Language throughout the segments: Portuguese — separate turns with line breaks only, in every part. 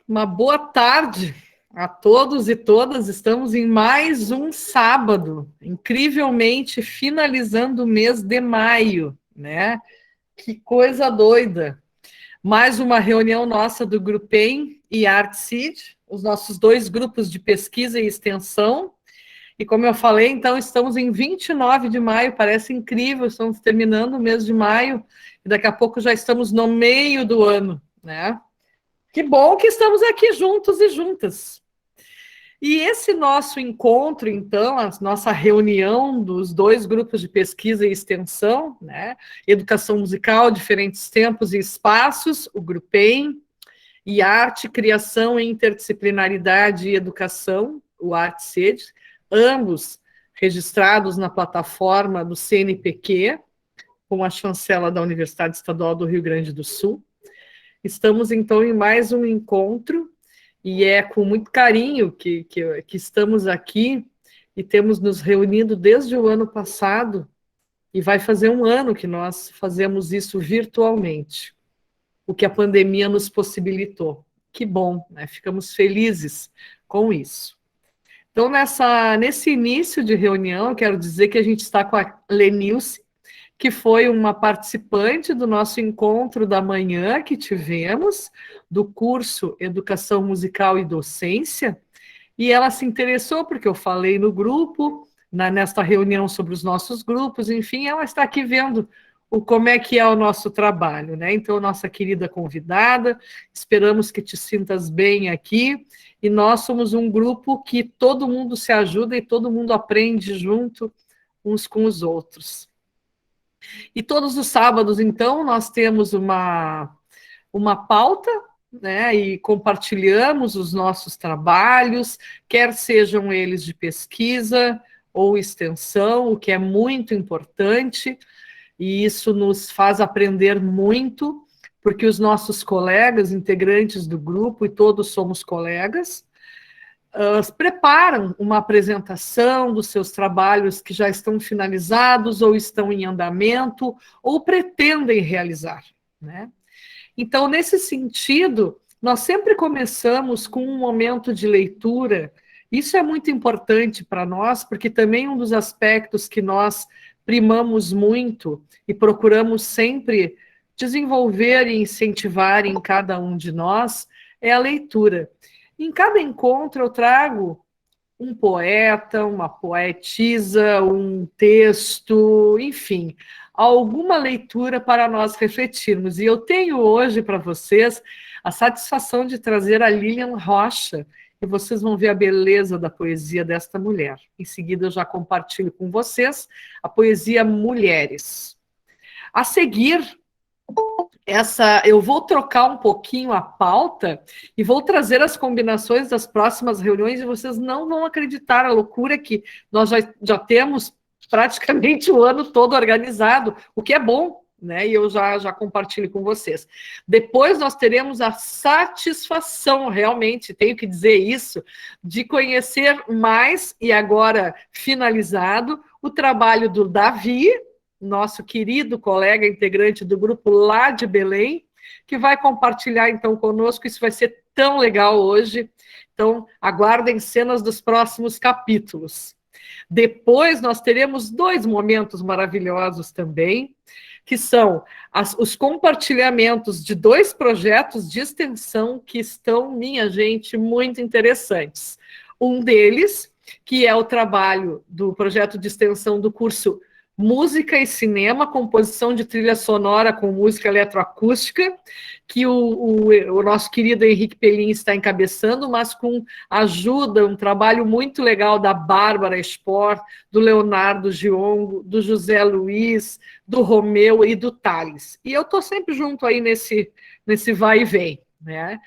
Uma boa tarde a todos e todas. Estamos em mais um sábado, incrivelmente finalizando o mês de maio, né? Que coisa doida. Mais uma reunião nossa do Grupem e ArtSeed, os nossos dois grupos de pesquisa e extensão. E como eu falei, então, estamos em 29 de maio, parece incrível, estamos terminando o mês de maio e daqui a pouco já estamos no meio do ano, né? Que bom que estamos aqui juntos e juntas. E esse nosso encontro, então, a nossa reunião dos dois grupos de pesquisa e extensão, né? Educação musical, diferentes tempos e espaços, o Grupem, e arte, criação e interdisciplinaridade e educação, o ArtSeed, ambos registrados na plataforma do CNPq, com a chancela da Universidade Estadual do Rio Grande do Sul. Estamos, então, em mais um encontro, e é com muito carinho que estamos aqui e temos nos reunido desde o ano passado, e vai fazer um ano que nós fazemos isso virtualmente, o que a pandemia nos possibilitou. Que bom, né? Ficamos felizes com isso. Então, nesse início de reunião, eu quero dizer que a gente está com a Lenilce, que foi uma participante do nosso encontro da manhã que tivemos, do curso Educação Musical e Docência, e ela se interessou porque eu falei no grupo, nesta reunião sobre os nossos grupos, enfim, ela está aqui vendo como é que é o nosso trabalho, né? Então, nossa querida convidada, esperamos que te sintas bem aqui, e nós somos um grupo que todo mundo se ajuda e todo mundo aprende junto uns com os outros. E todos os sábados, então, nós temos uma pauta, né, e compartilhamos os nossos trabalhos, quer sejam eles de pesquisa ou extensão, o que é muito importante, e isso nos faz aprender muito, porque os nossos colegas, integrantes do grupo, e todos somos colegas, preparam uma apresentação dos seus trabalhos que já estão finalizados ou estão em andamento ou pretendem realizar, né? Então, nesse sentido, nós sempre começamos com um momento de leitura. Isso é muito importante para nós, porque também um dos aspectos que nós primamos muito e procuramos sempre desenvolver e incentivar em cada um de nós é a leitura. Em cada encontro eu trago um poeta, uma poetisa, um texto, enfim, alguma leitura para nós refletirmos. E eu tenho hoje para vocês a satisfação de trazer a Lilian Rocha, e vocês vão ver a beleza da poesia desta mulher. Em seguida eu já compartilho com vocês a poesia Mulheres. A seguir, eu vou trocar um pouquinho a pauta e vou trazer as combinações das próximas reuniões, e vocês não vão acreditar a loucura que nós já temos praticamente o ano todo organizado, o que é bom, né? E eu já compartilho com vocês. Depois nós teremos a satisfação, realmente, tenho que dizer isso, de conhecer mais, e agora finalizado, o trabalho do Davi, nosso querido colega integrante do grupo lá de Belém, que vai compartilhar então conosco. Isso vai ser tão legal hoje. Então, aguardem cenas dos próximos capítulos. Depois nós teremos dois momentos maravilhosos também, que são os compartilhamentos de dois projetos de extensão que estão, minha gente, muito interessantes. Um deles, que é o trabalho do projeto de extensão do curso Música e Cinema, composição de trilha sonora com música eletroacústica, que o nosso querido Henrique Pelin está encabeçando, mas com ajuda, um trabalho muito legal da Bárbara Spor, do Leonardo Giongo, do José Luiz, do Romeu e do Thales. E eu estou sempre junto aí nesse vai e vem, né?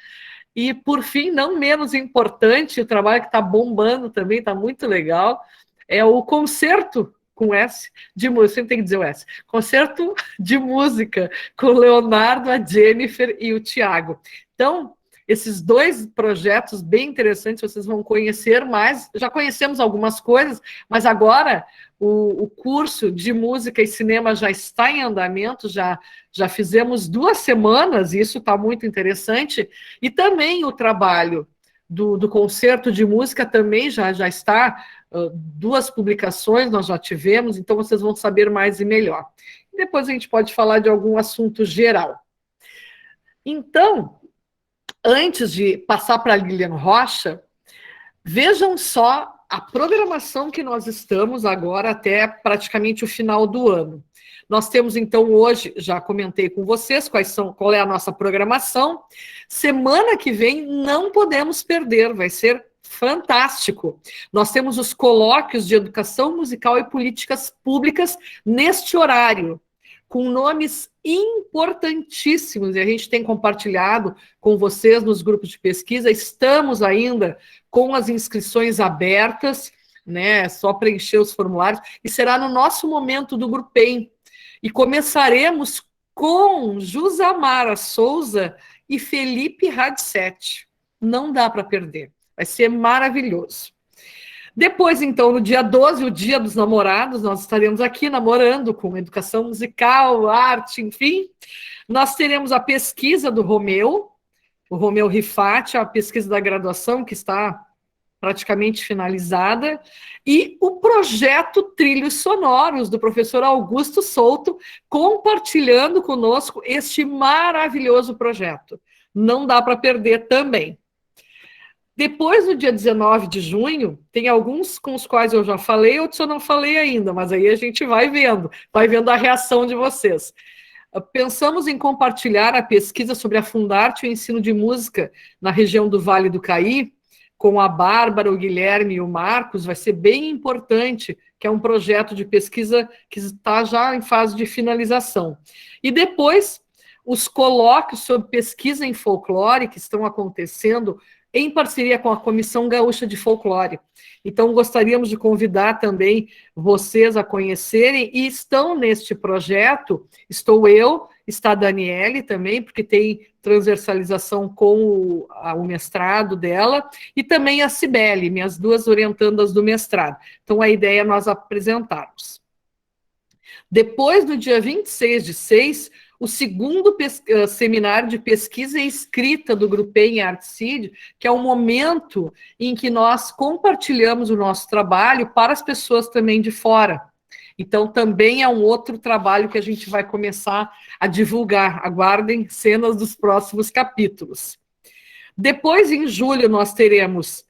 E, por fim, não menos importante, o trabalho que está bombando também, está muito legal, é o concerto com S, de música, sempre tem que dizer o S, concerto de música com o Leonardo, a Jennifer e o Tiago. Então, esses dois projetos bem interessantes, vocês vão conhecer mais. Já conhecemos algumas coisas, mas agora o curso de música e cinema já está em andamento, já fizemos 2 semanas, e isso está muito interessante, e também o trabalho do concerto de música também já está, 2 publicações nós já tivemos, então vocês vão saber mais e melhor. E depois a gente pode falar de algum assunto geral. Então, antes de passar para a Lilian Rocha, vejam só a programação que nós estamos agora até praticamente o final do ano. Nós temos, então, hoje, já comentei com vocês qual é a nossa programação. Semana que vem não podemos perder, vai ser fantástico. Nós temos os colóquios de educação musical e políticas públicas neste horário, com nomes importantíssimos, e a gente tem compartilhado com vocês nos grupos de pesquisa. Estamos ainda com as inscrições abertas, né? É só preencher os formulários, e será no nosso momento do Grupem. E começaremos com Jusamara Souza e Felipe Radset. Não dá para perder, vai ser maravilhoso. Depois, então, no dia 12, o Dia dos Namorados, nós estaremos aqui namorando com educação musical, arte, enfim. Nós teremos a pesquisa do Romeu, o Romeu Rifati, a pesquisa da graduação, que está praticamente finalizada, e o projeto Trilhos Sonoros, do professor Augusto Souto, compartilhando conosco este maravilhoso projeto. Não dá para perder também. Depois, no dia 19 de junho, tem alguns com os quais eu já falei, outros eu não falei ainda, mas aí a gente vai vendo a reação de vocês. Pensamos em compartilhar a pesquisa sobre a Fundarte e o ensino de música na região do Vale do Caí, com a Bárbara, o Guilherme e o Marcos. Vai ser bem importante, que é um projeto de pesquisa que está já em fase de finalização. E depois, os colóquios sobre pesquisa em folclore, que estão acontecendo em parceria com a Comissão Gaúcha de Folclore. Então, gostaríamos de convidar também vocês a conhecerem, e estão neste projeto, estou eu, está a Daniele também, porque tem transversalização com o mestrado dela, e também a Cibele, minhas 2 orientandas do mestrado. Então, a ideia é nós apresentarmos. Depois, no dia 26/6, o segundo seminário de pesquisa e escrita do Grupem e Artcid, que é um momento em que nós compartilhamos o nosso trabalho para as pessoas também de fora. Então, também é um outro trabalho que a gente vai começar a divulgar. Aguardem cenas dos próximos capítulos. Depois, em julho, nós teremos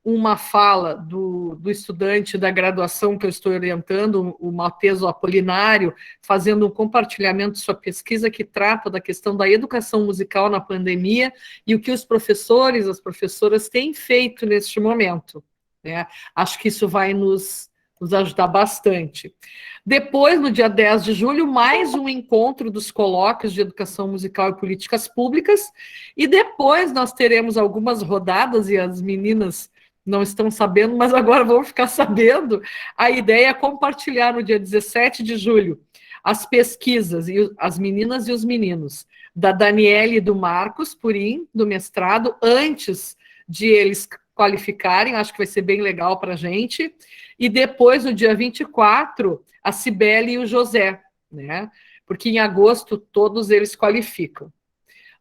uma fala do estudante da graduação que eu estou orientando, o Malteso Apolinário, fazendo um compartilhamento de sua pesquisa que trata da questão da educação musical na pandemia e o que os professores, as professoras têm feito neste momento, né? Acho que isso vai nos ajudar bastante. Depois, no dia 10 de julho, mais um encontro dos colóquios de educação musical e políticas públicas, e depois nós teremos algumas rodadas, e as meninas não estão sabendo, mas agora vão ficar sabendo. A ideia é compartilhar no dia 17 de julho as pesquisas, e as meninas e os meninos, da Daniele e do Marcos Purim, do mestrado, antes de eles qualificarem. Acho que vai ser bem legal para a gente. E depois, no dia 24, a Cibele e o José, né? Porque em agosto todos eles qualificam.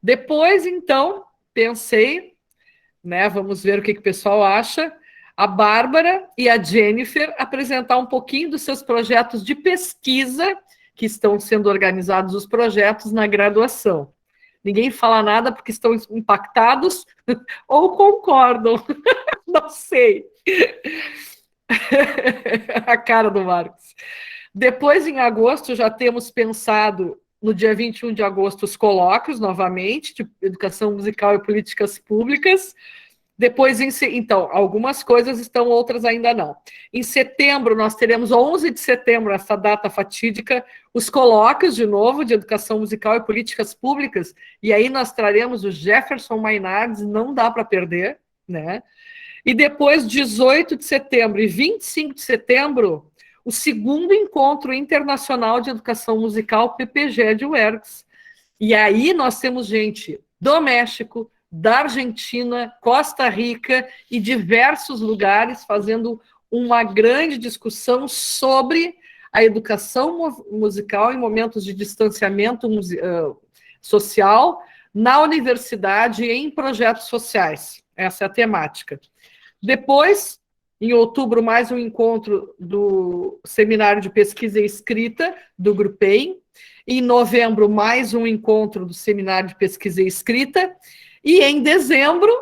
Depois, então, pensei, né, vamos ver o que o pessoal acha, a Bárbara e a Jennifer apresentar um pouquinho dos seus projetos de pesquisa, que estão sendo organizados os projetos na graduação. Ninguém fala nada porque estão impactados ou concordam, não sei. A cara do Marcos. Depois, em agosto, já temos pensado, no dia 21 de agosto, os colóquios, novamente, de educação musical e políticas públicas. Depois, então, algumas coisas estão, outras ainda não. Em setembro, nós teremos, 11 de setembro, essa data fatídica, os colóquios, de novo, de educação musical e políticas públicas, e aí nós traremos o Jefferson Mainardes, não dá para perder, né? E depois, 18 de setembro e 25 de setembro, o segundo encontro internacional de educação musical, PPG de UERGS. E aí nós temos gente do México, da Argentina, Costa Rica e diversos lugares, fazendo uma grande discussão sobre a educação musical em momentos de distanciamento social na universidade e em projetos sociais. Essa é a temática. Depois, em outubro, mais um encontro do Seminário de Pesquisa e Escrita do Grupem. Em novembro, mais um encontro do Seminário de Pesquisa e Escrita. E em dezembro,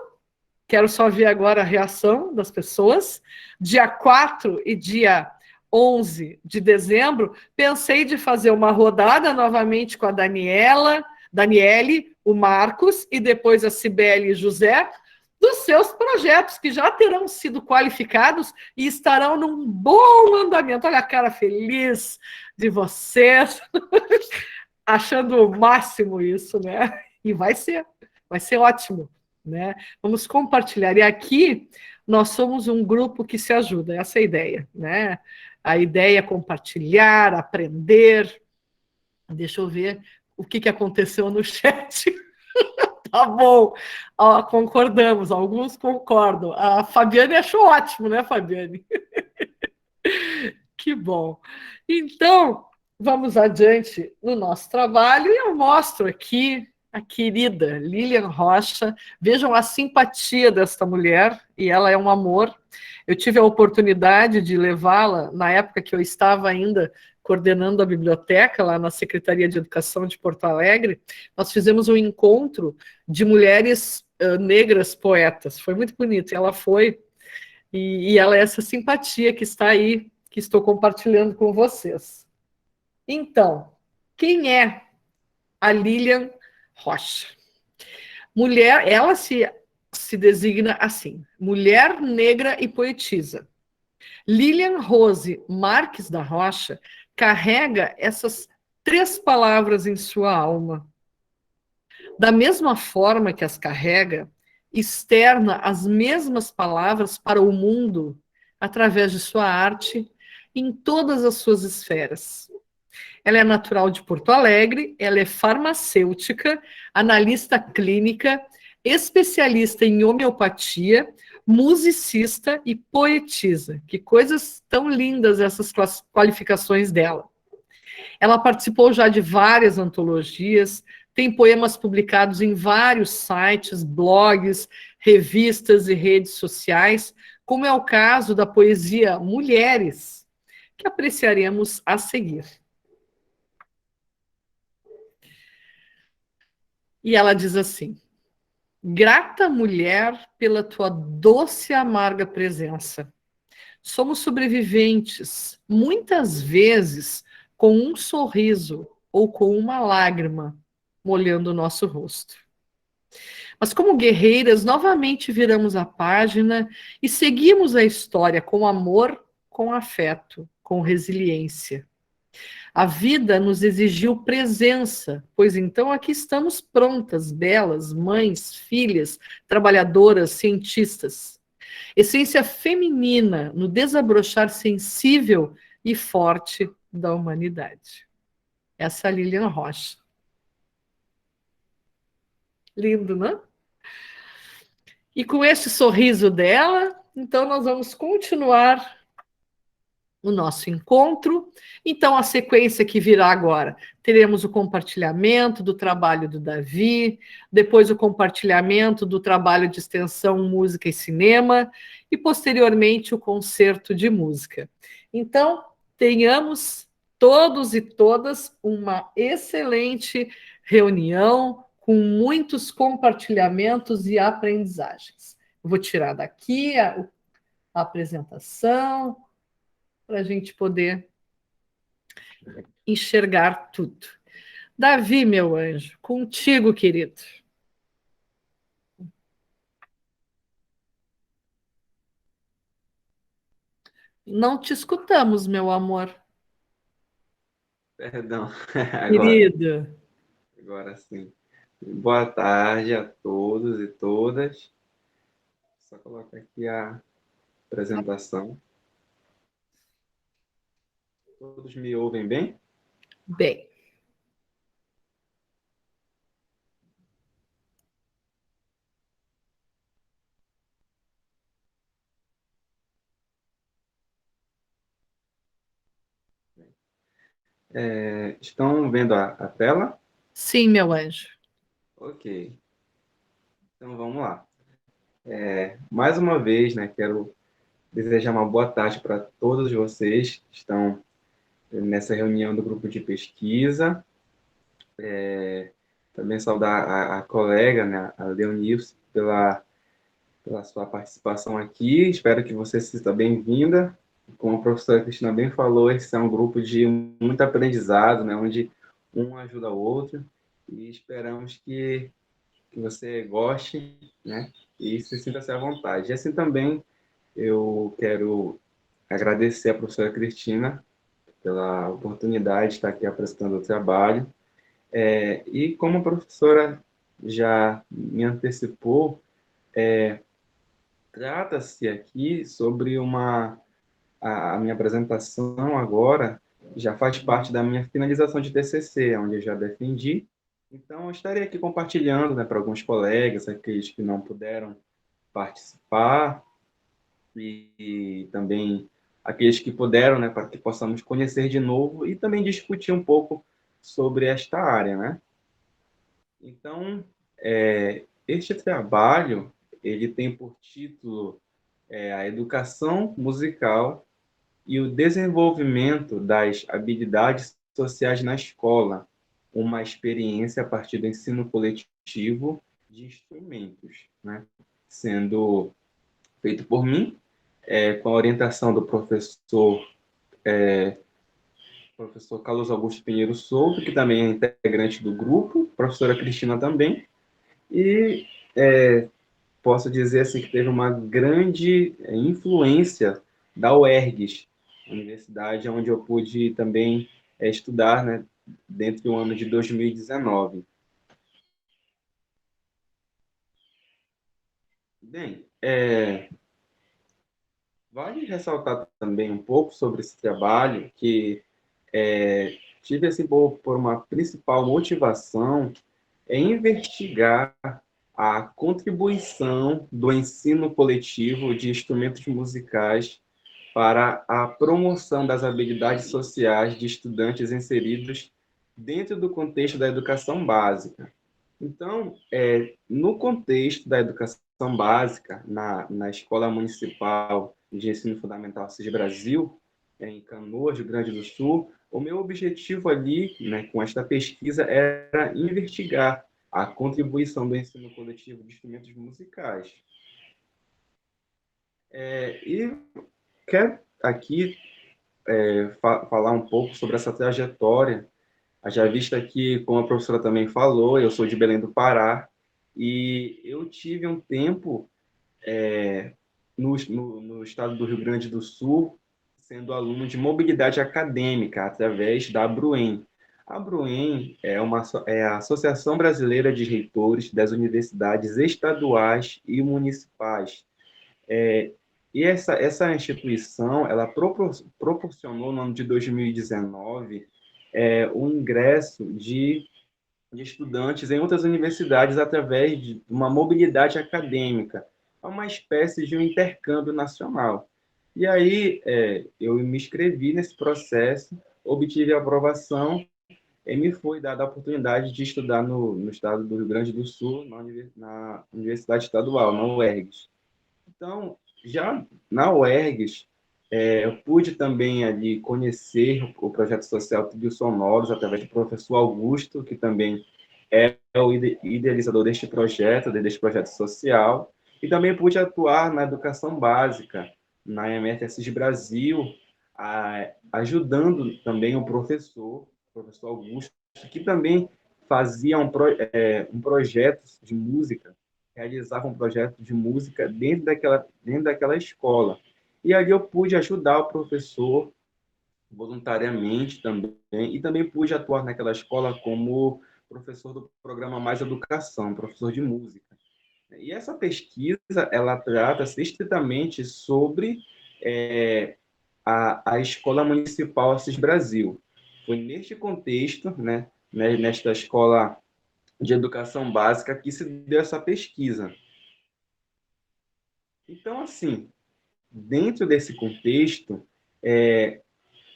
quero só ver agora a reação das pessoas, dia 4 e dia 11 de dezembro, pensei de fazer uma rodada novamente com a Daniele, o Marcos e depois a Cibele e José, dos seus projetos, que já terão sido qualificados e estarão num bom andamento. Olha a cara feliz de vocês, achando o máximo isso, né? E vai ser ótimo, né? Vamos compartilhar. E aqui nós somos um grupo que se ajuda, essa é a ideia, né? A ideia é compartilhar, aprender. Deixa eu ver o que aconteceu no chat. Tá bom, concordamos, alguns concordam. A Fabiane achou ótimo, né, Fabiane? Que bom. Então, vamos adiante no nosso trabalho e eu mostro aqui a querida Lilian Rocha. Vejam a simpatia desta mulher, e ela é um amor. Eu tive a oportunidade de levá-la na época que eu estava ainda coordenando a biblioteca lá na Secretaria de Educação de Porto Alegre. Nós fizemos um encontro de mulheres negras poetas. Foi muito bonito. Ela foi, e ela é essa simpatia que está aí, que estou compartilhando com vocês. Então, quem é a Lilian Rocha? Mulher, ela se designa assim, mulher negra e poetisa. Lilian Rose Marques da Rocha carrega essas 3 palavras em sua alma. Da mesma forma que as carrega, externa as mesmas palavras para o mundo através de sua arte em todas as suas esferas. Ela é natural de Porto Alegre, ela é farmacêutica, analista clínica, especialista em homeopatia, musicista e poetisa. Que coisas tão lindas essas qualificações dela. Ela participou já de várias antologias, tem poemas publicados em vários sites, blogs, revistas e redes sociais, como é o caso da poesia Mulheres, que apreciaremos a seguir. E ela diz assim: grata mulher pela tua doce e amarga presença. Somos sobreviventes, muitas vezes com um sorriso ou com uma lágrima molhando o nosso rosto. Mas como guerreiras, novamente viramos a página e seguimos a história com amor, com afeto, com resiliência. A vida nos exigiu presença, pois então aqui estamos prontas, belas, mães, filhas, trabalhadoras, cientistas. Essência feminina no desabrochar sensível e forte da humanidade. Essa é a Lilian Rocha. Lindo, não? E com esse sorriso dela, então nós vamos continuar o nosso encontro. Então, a sequência que virá agora, teremos o compartilhamento do trabalho do Davi, depois o compartilhamento do trabalho de extensão Música e Cinema, e posteriormente o concerto de música. Então, tenhamos todos e todas uma excelente reunião, com muitos compartilhamentos e aprendizagens. Eu vou tirar daqui a apresentação, para a gente poder enxergar tudo. Davi, meu anjo, contigo, querido. Não te escutamos, meu amor.
Perdão, agora,
Querido.
agora sim. Boa tarde a todos e todas. Só colocar aqui a apresentação. Todos me ouvem bem?
Bem,
Estão vendo a tela?
Sim, meu anjo.
Ok. Então vamos lá. Mais uma vez, né, quero desejar uma boa tarde para todos vocês que estão nessa reunião do grupo de pesquisa. Também saudar a colega, né, a Leonilce, pela sua participação aqui. Espero que você se sinta bem-vinda. Como a professora Cristina bem falou, esse é um grupo de muito aprendizado, né, onde um ajuda o outro. E esperamos que você goste, né, e se sinta-se à vontade. E assim também eu quero agradecer a professora Cristina pela oportunidade de estar aqui apresentando o trabalho. E como a professora já me antecipou, trata-se aqui sobre a minha apresentação agora já faz parte da minha finalização de TCC, onde eu já defendi. Então, eu estarei aqui compartilhando, né, para alguns colegas, aqueles que não puderam participar, e também aqueles que puderam, né, para que possamos conhecer de novo e também discutir um pouco sobre esta área, né? Então, este trabalho, ele tem por título a educação musical e o desenvolvimento das habilidades sociais na escola, uma experiência a partir do ensino coletivo de instrumentos, né? Sendo feito por mim, com a orientação do professor Carlos Augusto Pinheiro Souto, que também é integrante do grupo, professora Cristina também, e posso dizer assim que teve uma grande influência da UERGS, universidade onde eu pude também estudar, né, dentro do ano de 2019. Bem, vale ressaltar também um pouco sobre esse trabalho, que tive assim por uma principal motivação em investigar a contribuição do ensino coletivo de instrumentos musicais para a promoção das habilidades sociais de estudantes inseridos dentro do contexto da educação básica. Então, no contexto da educação básica, na Escola Municipal de Ensino Fundamental CIS Brasil, em Canoas, Rio Grande do Sul, o meu objetivo ali, né, com esta pesquisa, era investigar a contribuição do ensino coletivo de instrumentos musicais. E quero aqui falar um pouco sobre essa trajetória. Já vista que, como a professora também falou, eu sou de Belém do Pará e eu tive um tempo no estado do Rio Grande do Sul sendo aluno de mobilidade acadêmica através da Abruem. A Abruem é a Associação Brasileira de Reitores das Universidades Estaduais e Municipais. E essa instituição, ela proporcionou no ano de 2019 o ingresso de estudantes em outras universidades através de uma mobilidade acadêmica, é uma espécie de um intercâmbio nacional. E aí eu me inscrevi nesse processo, obtive a aprovação e me foi dada a oportunidade de estudar no estado do Rio Grande do Sul, na Universidade Estadual, na UERGS. Então, já na UERGS, eu pude também ali conhecer o projeto social Trilhos Sonoros através do professor Augusto, que também é o idealizador deste projeto social, e também pude atuar na educação básica, na MFSS Brasil, ajudando também o professor Augusto, que também fazia um projeto de música, realizava um projeto de música dentro daquela escola. E ali eu pude ajudar o professor voluntariamente também, e também pude atuar naquela escola como professor do programa Mais Educação, professor de música. E essa pesquisa, ela trata-se estritamente sobre a Escola Municipal Assis Brasil. Foi neste contexto, nesta escola de educação básica, que se deu essa pesquisa. Então, assim, dentro desse contexto,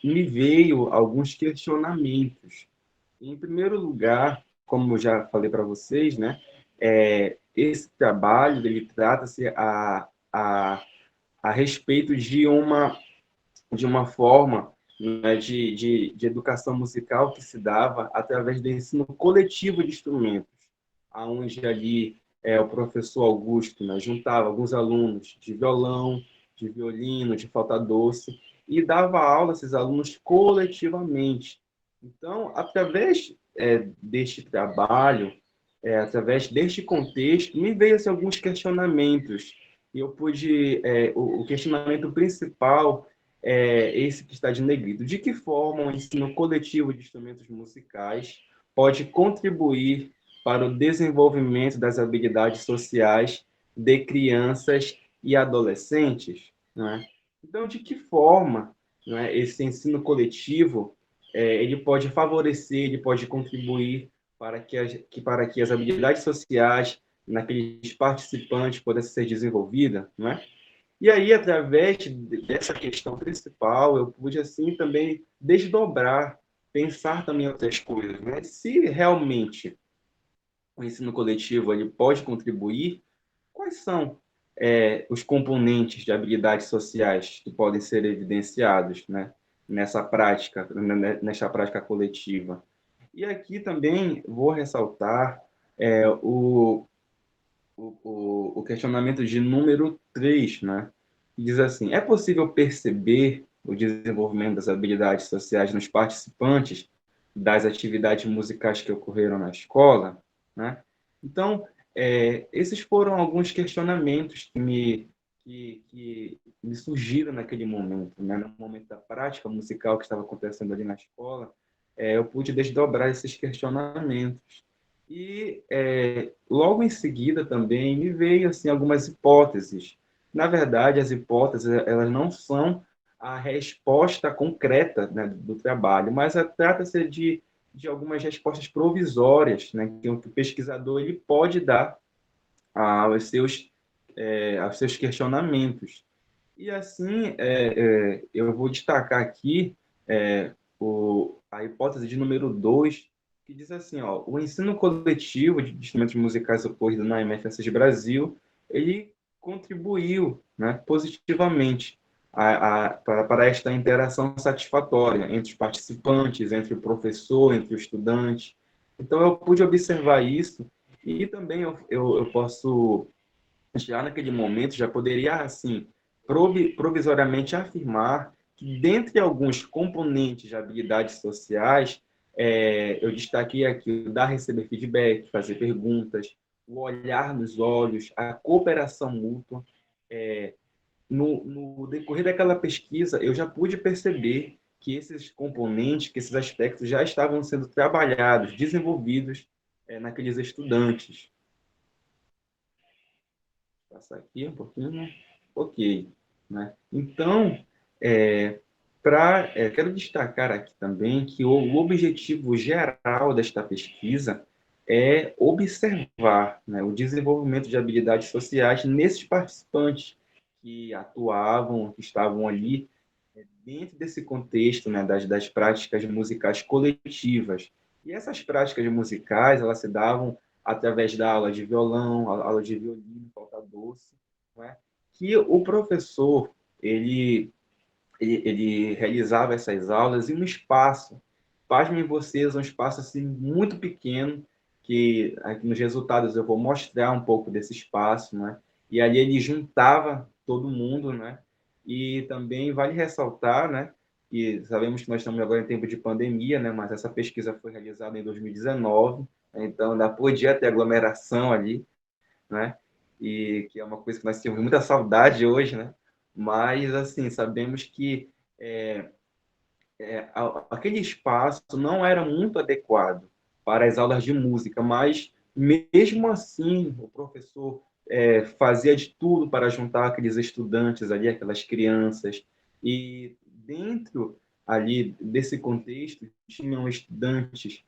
me veio alguns questionamentos. Em primeiro lugar, como eu já falei para vocês, né, esse trabalho ele trata-se a respeito de uma forma, né, de educação musical que se dava através do ensino coletivo de instrumentos, aonde ali o professor Augusto, né, juntava alguns alunos de violão, de violino, de flauta doce, e dava aula a esses alunos coletivamente. Então, através deste trabalho, através deste contexto, me veio assim, alguns questionamentos. E eu pude, o questionamento principal esse que está de negrito. De que forma o ensino coletivo de instrumentos musicais pode contribuir para o desenvolvimento das habilidades sociais de crianças e adolescentes? Não é? Então, de que forma, não é, esse ensino coletivo ele pode favorecer, ele pode contribuir para que as habilidades sociais naqueles participantes pudessem ser desenvolvidas, não é? E aí, através dessa questão principal, eu pude, assim, também desdobrar, pensar também em outras coisas, né? Se realmente o ensino coletivo ele pode contribuir, quais são os componentes de habilidades sociais que podem ser evidenciados, né? Nessa prática coletiva? E aqui também vou ressaltar o questionamento de número 3, né? Que diz assim: é possível perceber o desenvolvimento das habilidades sociais nos participantes das atividades musicais que ocorreram na escola, né? Então, esses foram alguns questionamentos que me surgiram naquele momento, né? No momento da prática musical que estava acontecendo ali na escola, eu pude desdobrar esses questionamentos. E logo em seguida também me veio assim algumas hipóteses. Na verdade, as hipóteses elas não são a resposta concreta, né, do trabalho, mas trata-se de algumas respostas provisórias, né, que o pesquisador ele pode dar aos seus questionamentos. E assim, eu vou destacar aqui a hipótese de número 2 que diz assim, ó, o ensino coletivo de instrumentos musicais ocorrido na MFSS Brasil, ele contribuiu, né, positivamente para esta interação satisfatória entre os participantes, entre o professor, entre o estudante. Então, eu pude observar isso e também eu posso já naquele momento, já poderia, assim, provisoriamente afirmar que, dentre alguns componentes de habilidades sociais, eu destaquei aqui o dar, receber feedback, fazer perguntas, o olhar nos olhos, a cooperação mútua. No decorrer daquela pesquisa, eu já pude perceber que esses componentes, que esses aspectos já estavam sendo trabalhados, desenvolvidos naqueles estudantes. Passar aqui um pouquinho, né? Ok, né? Então, quero destacar aqui também que o objetivo geral desta pesquisa é observar, né, o desenvolvimento de habilidades sociais nesses participantes que atuavam, que estavam ali dentro desse contexto, né, das práticas musicais coletivas. E essas práticas musicais, elas se davam através da aula de violão, aula de violino, flauta doce, né? Que o professor, ele realizava essas aulas em um espaço, pasmem vocês, um espaço assim, muito pequeno, que aqui nos resultados eu vou mostrar um pouco desse espaço, né? E ali ele juntava todo mundo, né? E também vale ressaltar, né? E sabemos que nós estamos agora em tempo de pandemia, né? Mas essa pesquisa foi realizada em 2019, né? Então ainda podia ter aglomeração ali, né? E que é uma coisa que nós temos muita saudade hoje, né? Mas, assim, sabemos que aquele espaço não era muito adequado para as aulas de música, mas, mesmo assim, o professor fazia de tudo para juntar aqueles estudantes ali, aquelas crianças, e dentro ali desse contexto, tinham estudantes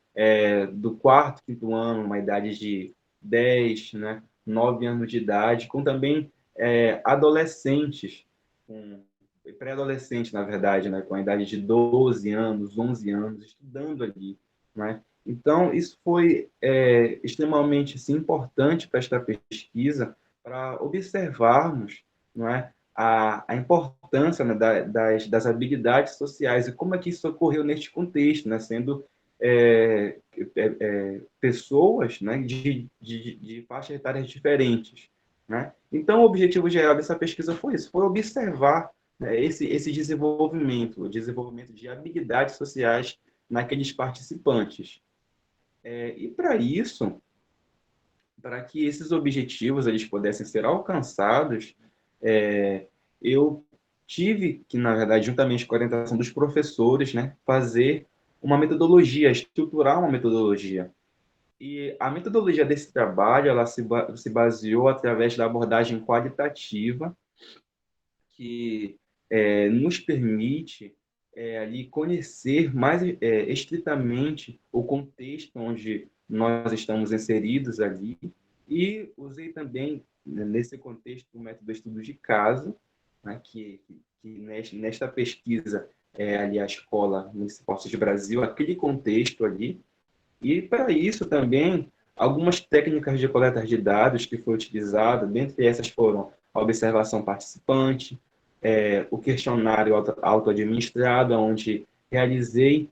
do quarto, quinto ano, uma idade de 10, né, 9 anos de idade, com também adolescentes com pré-adolescente, na verdade, né, com a idade de 12 anos, 11 anos, estudando ali, né? Então, isso foi extremamente assim, importante para esta pesquisa, para observarmos, não é, a importância, né, das habilidades sociais e como é que isso ocorreu neste contexto, né, sendo pessoas, né, de faixas etárias diferentes, né? Então, o objetivo geral dessa pesquisa foi isso, foi observar, né, esse desenvolvimento, o desenvolvimento de habilidades sociais naqueles participantes. E para isso, para que esses objetivos eles pudessem ser alcançados, eu tive que, na verdade, juntamente com a orientação dos professores, né, fazer uma metodologia, estruturar uma metodologia. E a metodologia desse trabalho, ela se baseou através da abordagem qualitativa, que nos permite ali conhecer mais estritamente o contexto onde nós estamos inseridos ali, e usei também, né, nesse contexto, o método de estudo de caso, né, que nesta pesquisa ali a Escola Municipal de Brasil, aquele contexto ali, e para isso também, algumas técnicas de coleta de dados que foi utilizada, dentre essas foram a observação participante, o questionário auto-administrado, onde realizei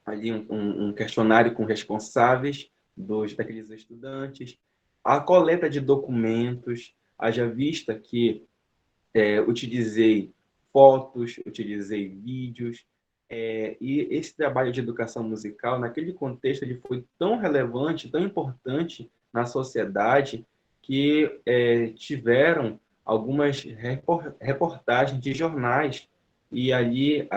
ali um questionário com responsáveis daqueles estudantes, a coleta de documentos, haja vista que utilizei fotos, utilizei vídeos, e esse trabalho de educação musical, naquele contexto, ele foi tão relevante, tão importante na sociedade, que tiveram algumas reportagens de jornais, e ali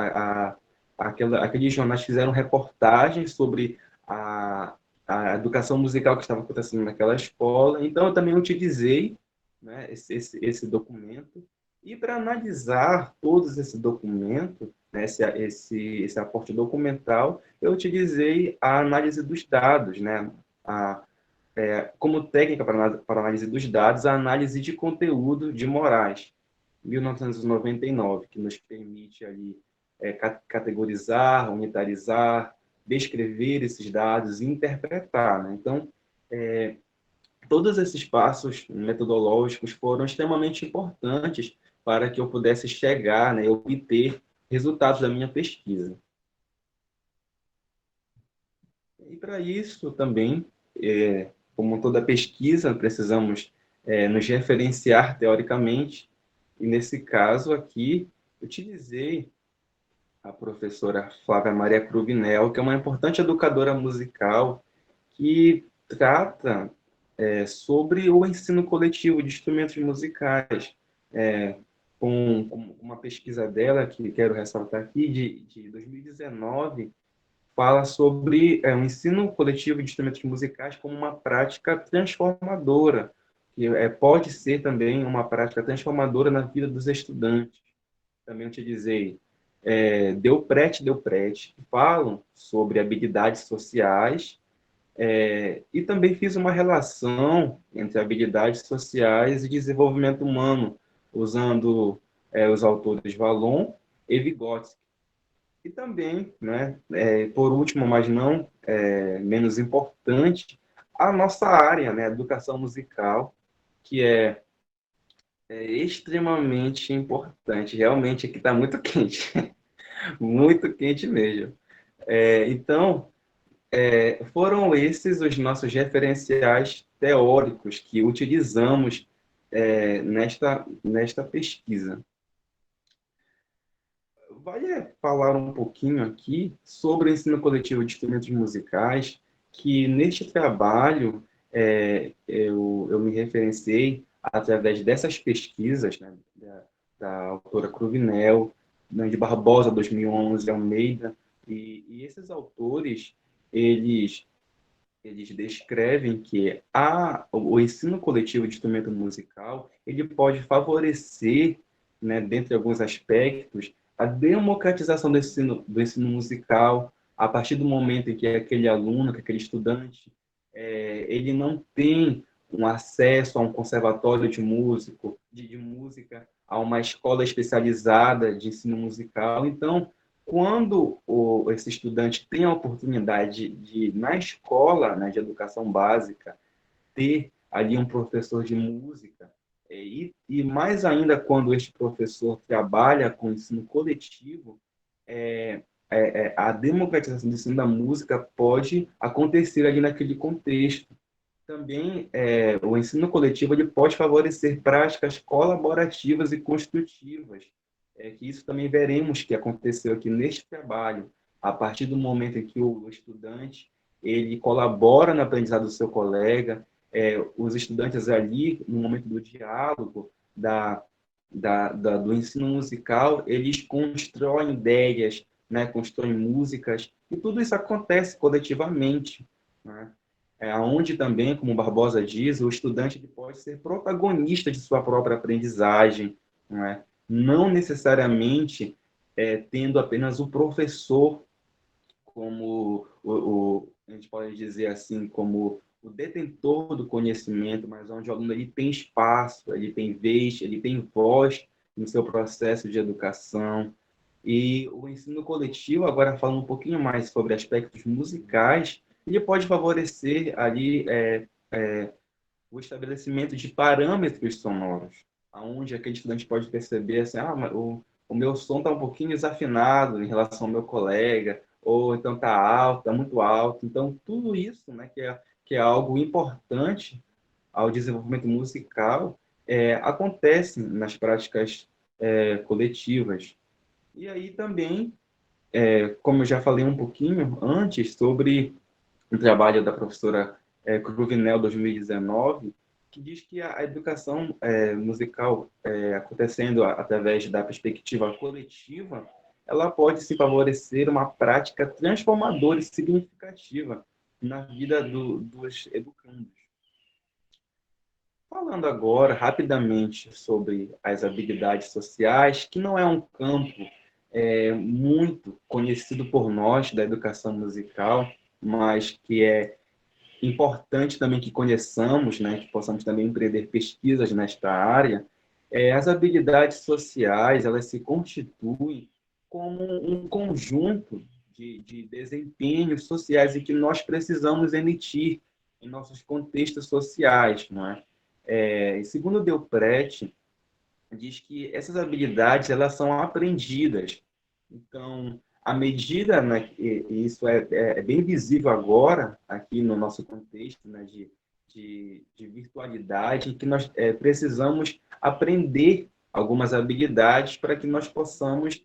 aqueles jornais fizeram reportagens sobre a, a educação musical que estava acontecendo naquela escola. Então, eu também utilizei, né, esse documento, e para analisar todos esse documento, né, esse aporte documental, eu utilizei a análise dos dados, né, como técnica para análise dos dados, a análise de conteúdo de Moraes, 1999, que nos permite ali categorizar, unitarizar, descrever esses dados e interpretar, né? Então, todos esses passos metodológicos foram extremamente importantes para que eu pudesse chegar, né, obter resultados da minha pesquisa. E para isso também, como toda pesquisa, precisamos nos referenciar teoricamente, e nesse caso aqui, utilizei a professora Flávia Maria Cruvinel, que é uma importante educadora musical, que trata sobre o ensino coletivo de instrumentos musicais, com uma pesquisa dela, que quero ressaltar aqui, de 2019, fala sobre o ensino coletivo de instrumentos musicais como uma prática transformadora, que pode ser também uma prática transformadora na vida dos estudantes. Também utilizei Deu Prete, que falam sobre habilidades sociais, e também fiz uma relação entre habilidades sociais e desenvolvimento humano, usando os autores Vallon e Vygotsky. E também, né, por último, mas não menos importante, a nossa área, né, educação musical, que é extremamente importante. Realmente aqui está muito quente, muito quente mesmo. Então, foram esses os nossos referenciais teóricos que utilizamos nesta pesquisa. Vale falar um pouquinho aqui sobre o ensino coletivo de instrumentos musicais, que neste trabalho eu me referenciei através dessas pesquisas, né, da autora Cruvinel, né, de Barbosa, 2011, Almeida, e esses autores, eles descrevem que o ensino coletivo de instrumento musical ele pode favorecer, né, dentre alguns aspectos, a democratização do ensino musical, a partir do momento em que aquele aluno, que aquele estudante, ele não tem um acesso a um conservatório de música a uma escola especializada de ensino musical. Então, quando esse estudante tem a oportunidade de na escola, né, de educação básica, ter ali um professor de música, e mais ainda quando este professor trabalha com ensino coletivo, a democratização do ensino da música pode acontecer ali naquele contexto. Também o ensino coletivo ele pode favorecer práticas colaborativas e construtivas, que isso também veremos que aconteceu aqui neste trabalho, a partir do momento em que o estudante ele colabora no aprendizado do seu colega, os estudantes ali, no momento do diálogo, do ensino musical, eles constroem ideias, né, constroem músicas, e tudo isso acontece coletivamente, né? Onde também, como Barbosa diz, o estudante ele pode ser protagonista de sua própria aprendizagem, não é? Não necessariamente tendo apenas o professor como a gente pode dizer assim, como o detentor do conhecimento, mas onde o aluno ele tem espaço, ele tem vez, ele tem voz no seu processo de educação. E o ensino coletivo, agora falando um pouquinho mais sobre aspectos musicais, ele pode favorecer ali o estabelecimento de parâmetros sonoros, aonde aquele estudante pode perceber assim, o meu som está um pouquinho desafinado em relação ao meu colega, ou então está alto, está muito alto. Então, tudo isso, né, que é algo importante ao desenvolvimento musical, acontece nas práticas coletivas. E aí também, como eu já falei um pouquinho antes sobre o trabalho da professora Cruvinel 2019, que diz que a educação musical acontecendo através da perspectiva coletiva, ela pode se favorecer uma prática transformadora e significativa na vida dos educandos. Falando agora rapidamente sobre as habilidades sociais, que não é um campo muito conhecido por nós da educação musical, mas que é importante também que conheçamos, né, que possamos também empreender pesquisas nesta área. As habilidades sociais, elas se constituem como um conjunto de desempenhos sociais em que nós precisamos emitir em nossos contextos sociais, não é? Segundo Delprete, diz que essas habilidades elas são aprendidas. Então, à medida, né, e isso é bem visível agora, aqui no nosso contexto, né, de virtualidade, em que nós precisamos aprender algumas habilidades para que nós possamos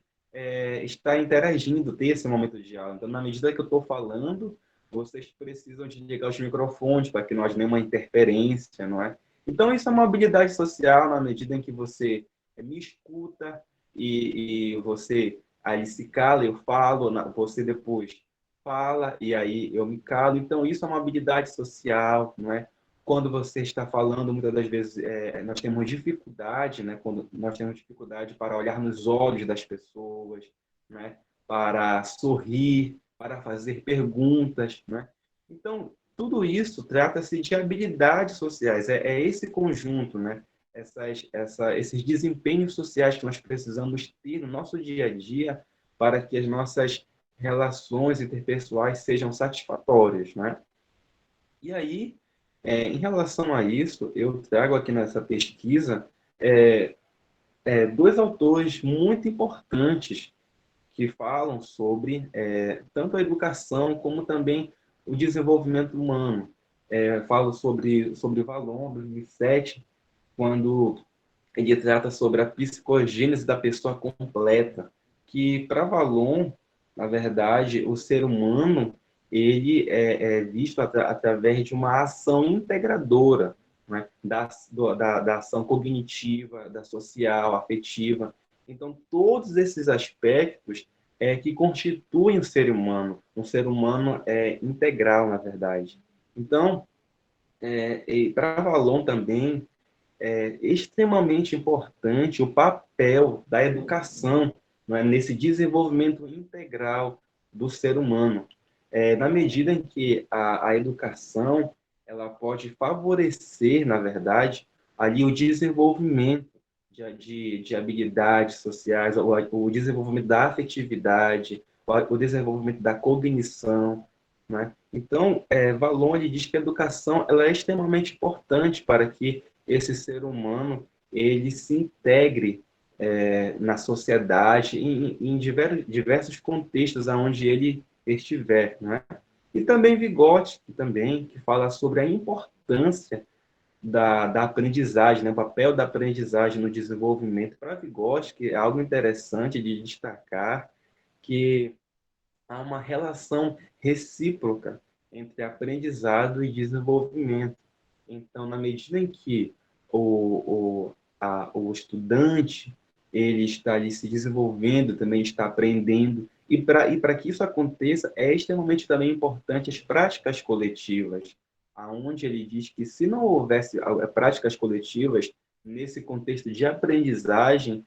estar interagindo, ter esse momento de aula. Então, na medida que eu estou falando, vocês precisam de ligar os microfones para que não haja nenhuma interferência, não é? Então, isso é uma habilidade social na medida em que você me escuta e você aí se cala, eu falo, você depois fala e aí eu me calo. Então, isso é uma habilidade social, não é? Quando você está falando, muitas das vezes nós temos dificuldade, né? Quando nós temos dificuldade para olhar nos olhos das pessoas, né? Para sorrir, para fazer perguntas, né? Então, tudo isso trata-se de habilidades sociais, é esse conjunto, né? Esses desempenhos sociais que nós precisamos ter no nosso dia a dia para que as nossas relações interpessoais sejam satisfatórias, né? E aí, em relação a isso, eu trago aqui nessa pesquisa dois autores muito importantes que falam sobre tanto a educação como também o desenvolvimento humano. Falo sobre Valon, 2007, quando ele trata sobre a psicogênese da pessoa completa, que para Valon, na verdade, o ser humano ele é visto através de uma ação integradora, né? Da ação cognitiva, da social, afetiva. Então, todos esses aspectos que constituem o ser humano, um ser humano integral, na verdade. Então, para Valon também, é extremamente importante o papel da educação, não é, nesse desenvolvimento integral do ser humano, na medida em que a educação ela pode favorecer, na verdade, ali o desenvolvimento de habilidades sociais, o desenvolvimento da afetividade, o desenvolvimento da cognição, né? Então, Valone diz que a educação ela é extremamente importante para que esse ser humano ele se integre na sociedade, em diversos contextos aonde ele estiver, né? E também Vygotsky, também, que fala sobre a importância da aprendizagem, né? O papel da aprendizagem no desenvolvimento. Para Vygotsky, é algo interessante de destacar que há uma relação recíproca entre aprendizado e desenvolvimento. Então, na medida em que o estudante ele está ali se desenvolvendo, também está aprendendo, e para que isso aconteça, é extremamente também importante as práticas coletivas, aonde ele diz que se não houvesse práticas coletivas, nesse contexto de aprendizagem,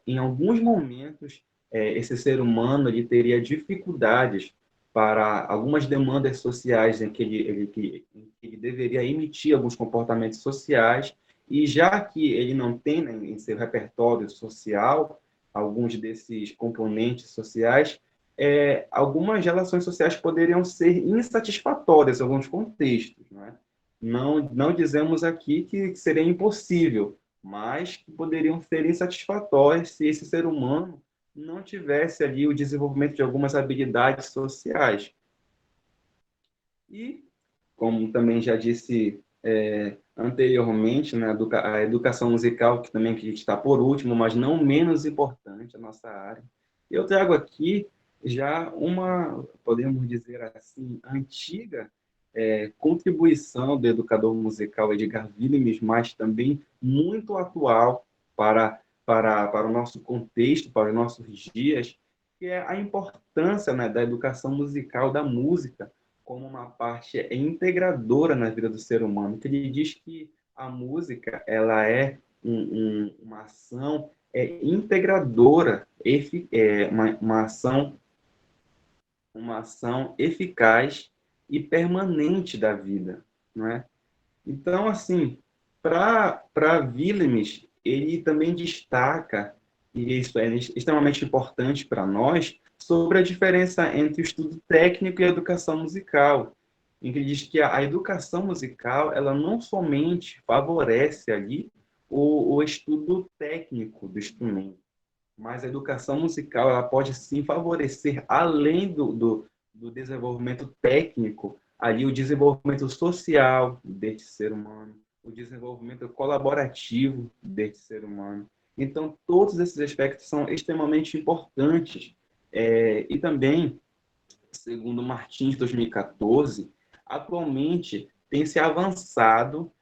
em alguns momentos, esse ser humano ele teria dificuldades para algumas demandas sociais em que ele deveria emitir alguns comportamentos sociais, e já que ele não tem, né, em seu repertório social alguns desses componentes sociais, algumas relações sociais poderiam ser insatisfatórias em alguns contextos, né? Não dizemos aqui que seria impossível, mas que poderiam ser insatisfatórias se esse ser humano não tivesse ali o desenvolvimento de algumas habilidades sociais. E, como também já disse anteriormente, né, a educação musical, que também que está por último, mas não menos importante, a nossa área. Eu trago aqui já uma, podemos dizer assim, antiga contribuição do educador musical Edgar Willems, mas também muito atual para o nosso contexto, para os nossos dias, que é a importância, né, da educação musical, da música, como uma parte integradora na vida do ser humano, que ele diz que a música ela é uma ação integradora, uma ação eficaz e permanente da vida, não é? Então, assim, para Willems, ele também destaca, e isso é extremamente importante para nós, sobre a diferença entre o estudo técnico e a educação musical, em que ele diz que a educação musical, ela não somente favorece ali o estudo técnico do instrumento, mas a educação musical ela pode sim favorecer, além do desenvolvimento técnico, ali o desenvolvimento social deste ser humano, o desenvolvimento colaborativo deste ser humano. Então, todos esses aspectos são extremamente importantes. E também, segundo Martins 2014, atualmente tem se avançado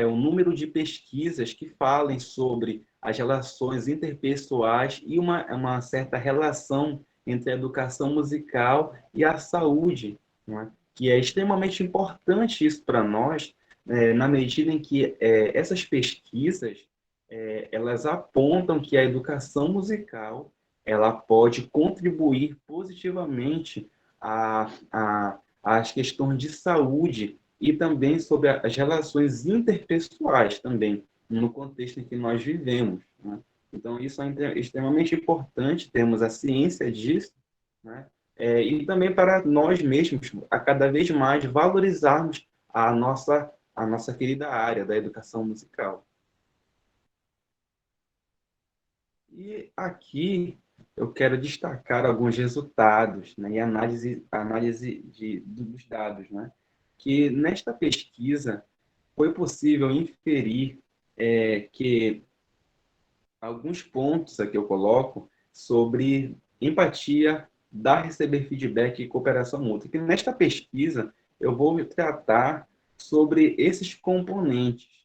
o número de pesquisas que falem sobre as relações interpessoais e uma certa relação entre a educação musical e a saúde, não é? Que é extremamente importante isso para nós, na medida em que essas pesquisas elas apontam que a educação musical ela pode contribuir positivamente às questões de saúde e também sobre as relações interpessoais também, no contexto em que nós vivemos, né? Então, isso é extremamente importante, termos a ciência disso, né? E também para nós mesmos, a cada vez mais valorizarmos a nossa querida área da educação musical. E aqui eu quero destacar alguns resultados, né, e análise dos dados, né, que nesta pesquisa foi possível inferir que alguns pontos aqui eu coloco sobre empatia, dar, receber feedback e cooperação mútua. Que nesta pesquisa eu vou tratar sobre esses componentes.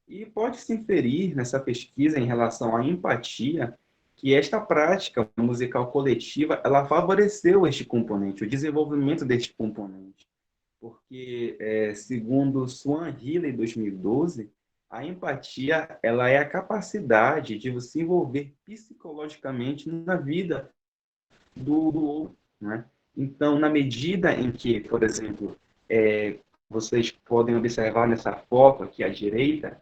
E pode-se inferir nessa pesquisa em relação à empatia que esta prática musical coletiva ela favoreceu este componente, o desenvolvimento deste componente. Porque, segundo Swan Hill, em 2012, a empatia ela é a capacidade de você se envolver psicologicamente na vida do outro, né? Então, na medida em que, por exemplo, vocês podem observar nessa foto aqui à direita,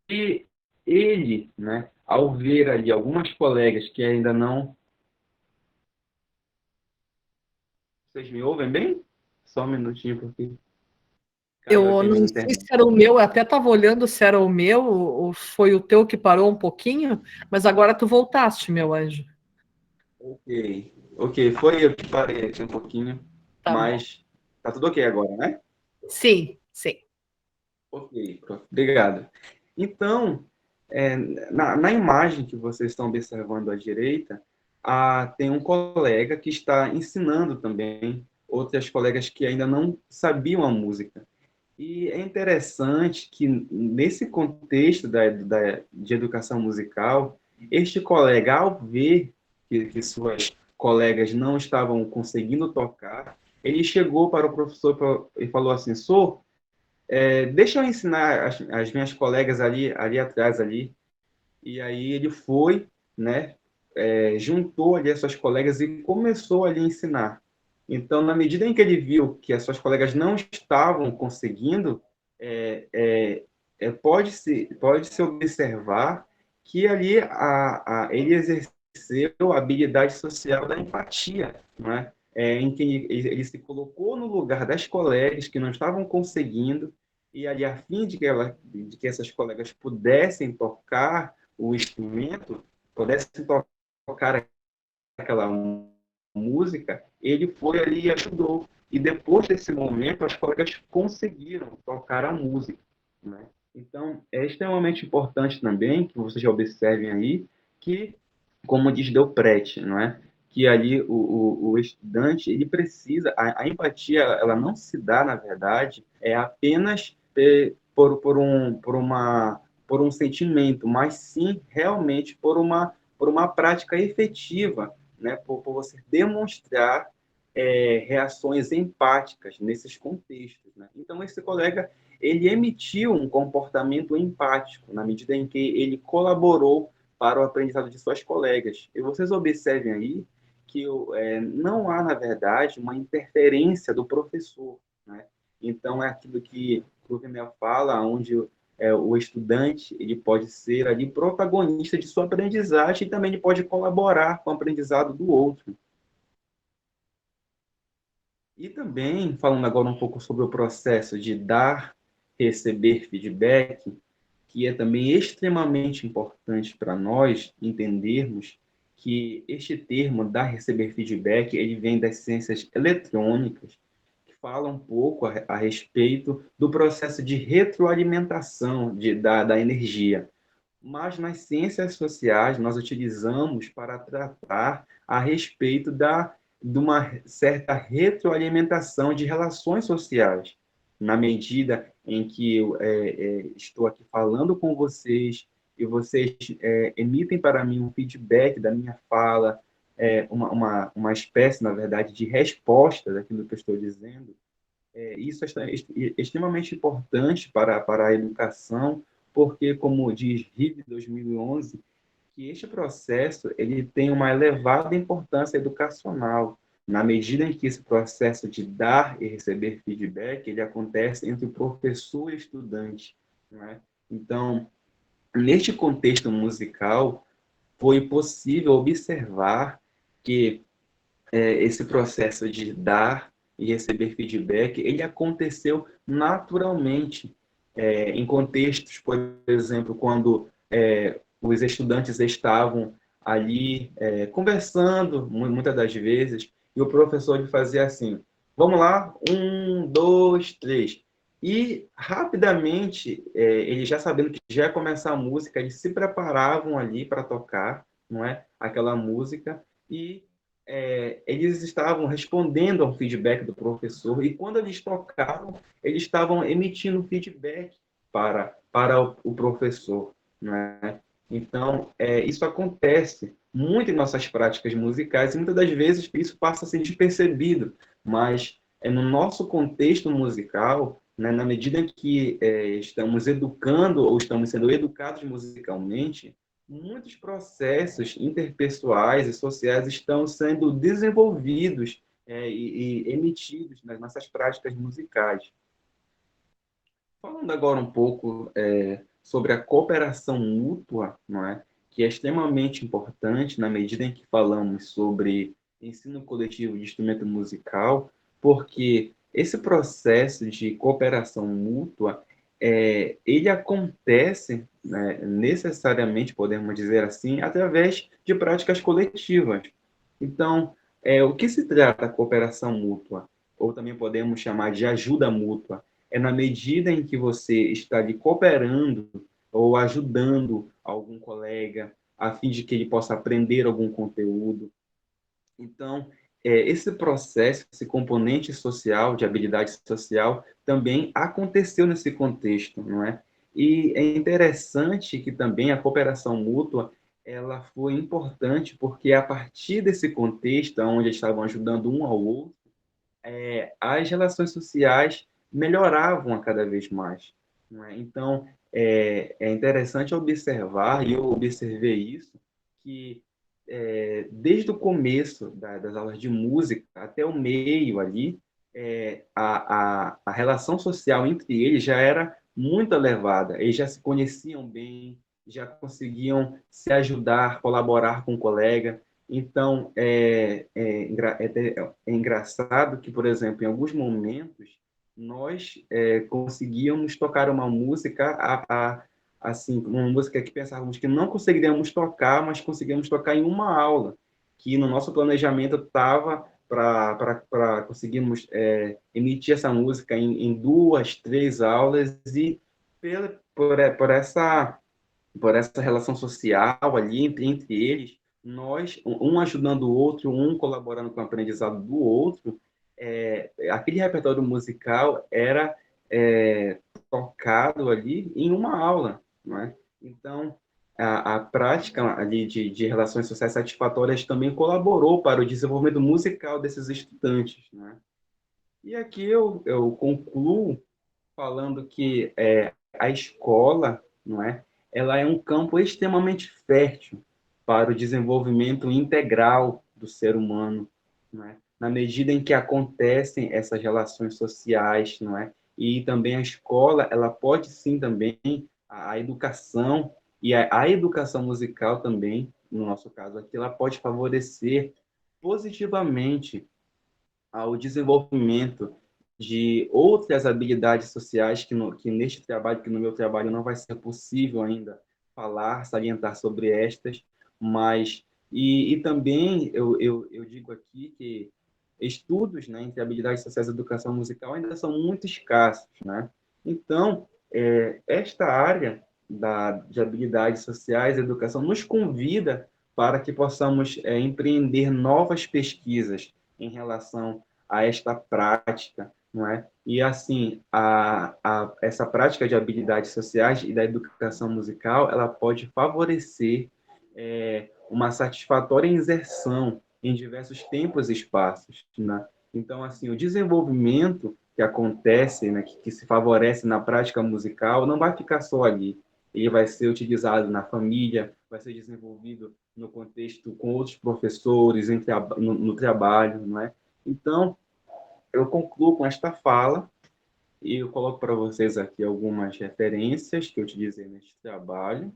E ele, né, ao ver ali algumas colegas que ainda não... Vocês me ouvem bem? Só um minutinho, porque caiu
Eu
aqui a minha
não sei se
internet.
era o meu, eu até estava olhando se era o meu ou foi o teu que parou um pouquinho, mas agora tu voltaste, meu anjo.
Ok, ok, foi eu que parei aqui um pouquinho,
Tá bom.
mas tá tudo ok agora, né?
Sim, sim.
Ok, prof. Obrigado. Então, na imagem que vocês estão observando à direita, tem um colega que está ensinando também outras colegas que ainda não sabiam a música. E é interessante que, nesse contexto de educação musical, este colega, ao ver que suas colegas não estavam conseguindo tocar, ele chegou para o professor e falou assim: Sor, deixa eu ensinar as minhas colegas ali atrás ali. E aí ele foi, né, juntou ali as suas colegas e começou ali a ensinar. Então, na medida em que ele viu que as suas colegas não estavam conseguindo, pode-se observar que ali ele exerceu a habilidade social da empatia, não é? Em que ele se colocou no lugar das colegas que não estavam conseguindo, e ali, a fim de que essas colegas pudessem tocar o instrumento, pudessem tocar aquela música, ele foi ali e ajudou. E depois desse momento, as colegas conseguiram tocar a música, né? Então, é extremamente importante também que vocês já observem aí que, como diz Delprete, não é? Que ali o estudante, ele precisa, a empatia, ela não se dá, na verdade, apenas por um sentimento, mas sim realmente por uma prática efetiva, né? Por você demonstrar reações empáticas nesses contextos, né? Então, esse colega, ele emitiu um comportamento empático, na medida em que ele colaborou para o aprendizado de suas colegas. E vocês observem aí que não há, na verdade, uma interferência do professor, né? Então, é aquilo que o Rubem fala, onde o estudante ele pode ser ali protagonista de sua aprendizagem e também ele pode colaborar com o aprendizado do outro. E também, falando agora um pouco sobre o processo de dar, receber feedback, que é também extremamente importante para nós entendermos que este termo, dar, receber feedback, ele vem das ciências eletrônicas, que fala um pouco a respeito do processo de retroalimentação da energia. Mas nas ciências sociais nós utilizamos para tratar a respeito de uma certa retroalimentação de relações sociais. Na medida em que eu estou aqui falando com vocês e vocês emitem para mim um feedback da minha fala, uma espécie, na verdade, de resposta daquilo que eu estou dizendo, isso é extremamente importante para a educação, porque, como diz RIV 2011, que este processo ele tem uma elevada importância educacional, na medida em que esse processo de dar e receber feedback ele acontece entre o professor e o estudante, não é? Então, neste contexto musical, foi possível observar que esse processo de dar e receber feedback, ele aconteceu naturalmente em contextos, por exemplo, quando os estudantes estavam ali conversando, muitas das vezes, e o professor ele fazia assim: vamos lá, um, dois, três. E rapidamente, eles já sabendo que já ia começar a música, eles se preparavam ali para tocar, não é? Aquela música, e eles estavam respondendo ao feedback do professor, e quando eles tocavam, eles estavam emitindo feedback para o professor, né? Então, isso acontece muito em nossas práticas musicais, e muitas das vezes isso passa a ser despercebido, mas no nosso contexto musical, né, na medida em que estamos educando ou estamos sendo educados musicalmente, muitos processos interpessoais e sociais estão sendo desenvolvidos e emitidos nas nossas práticas musicais. Falando agora um pouco sobre a cooperação mútua, não é? Que é extremamente importante na medida em que falamos sobre ensino coletivo de instrumento musical, porque esse processo de cooperação mútua, ele acontece, né, necessariamente, podemos dizer assim, através de práticas coletivas. Então, o que se trata a cooperação mútua? Ou também podemos chamar de ajuda mútua. É na medida em que você está ali cooperando ou ajudando algum colega a fim de que ele possa aprender algum conteúdo. Então, esse processo, esse componente social, de habilidade social, também aconteceu nesse contexto, não é? E é interessante que também a cooperação mútua ela foi importante porque a partir desse contexto, onde eles estavam ajudando um ao outro, as relações sociais melhoravam a cada vez mais. Não é? Então, é interessante observar, e eu observei isso, que desde o começo das aulas de música até o meio ali, a relação social entre eles já era muito elevada. Eles já se conheciam bem, já conseguiam se ajudar, colaborar com o colega. Então, é engraçado que, por exemplo, em alguns momentos, nós conseguíamos tocar uma música, assim, uma música que pensávamos que não conseguiríamos tocar, mas conseguíamos tocar em uma aula, que no nosso planejamento estava para conseguirmos emitir essa música em 2, 3 aulas, e por essa relação social ali entre eles, nós, um ajudando o outro, um colaborando com o aprendizado do outro, aquele repertório musical era tocado ali em uma aula, não é? Então, a prática ali de relações sociais satisfatórias também colaborou para o desenvolvimento musical desses estudantes, não é? E aqui eu concluo falando que a escola, não é? Ela é um campo extremamente fértil para o desenvolvimento integral do ser humano, não é? Na medida em que acontecem essas relações sociais, não é? E também a escola, ela pode sim também a educação e a educação musical também, no nosso caso aqui, ela pode favorecer positivamente ao desenvolvimento de outras habilidades sociais que neste trabalho, que no meu trabalho não vai ser possível ainda falar, salientar sobre estas, mas e também eu digo aqui que estudos, né, entre habilidades sociais e educação musical ainda são muito escassos, né? Então, esta área de habilidades sociais e educação nos convida para que possamos empreender novas pesquisas em relação a esta prática, não é? E assim, essa prática de habilidades sociais e da educação musical, ela pode favorecer uma satisfatória inserção em diversos tempos e espaços, né? Então, assim, o desenvolvimento que acontece, né, que se favorece na prática musical, não vai ficar só ali. Ele vai ser utilizado na família, vai ser desenvolvido no contexto com outros professores, no trabalho, não é? Então, eu concluo com esta fala e eu coloco para vocês aqui algumas referências que eu utilizei neste trabalho.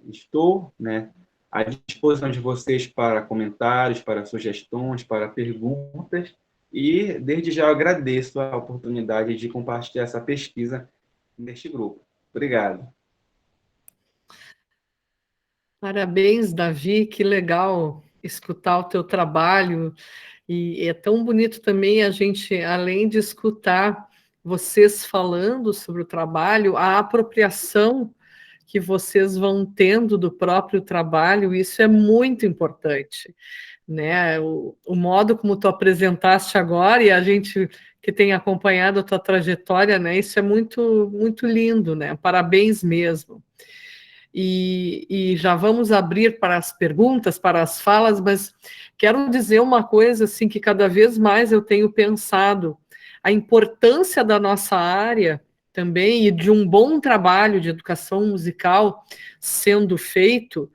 Estou, né, à disposição de vocês para comentários, para sugestões, para perguntas, e desde já eu agradeço a oportunidade de compartilhar essa pesquisa neste grupo. Obrigado.
Parabéns, Davi, que legal escutar o teu trabalho. E é tão bonito também a gente, além de escutar vocês falando sobre o trabalho, a apropriação que vocês vão tendo do próprio trabalho, isso é muito importante, né? O modo como tu apresentaste agora e a gente que tem acompanhado a tua trajetória, né? Isso é muito, muito lindo, né? Parabéns mesmo. E já vamos abrir para as perguntas, para as falas, mas quero dizer uma coisa assim que cada vez mais eu tenho pensado, a importância da nossa área também e de um bom trabalho de educação musical sendo feito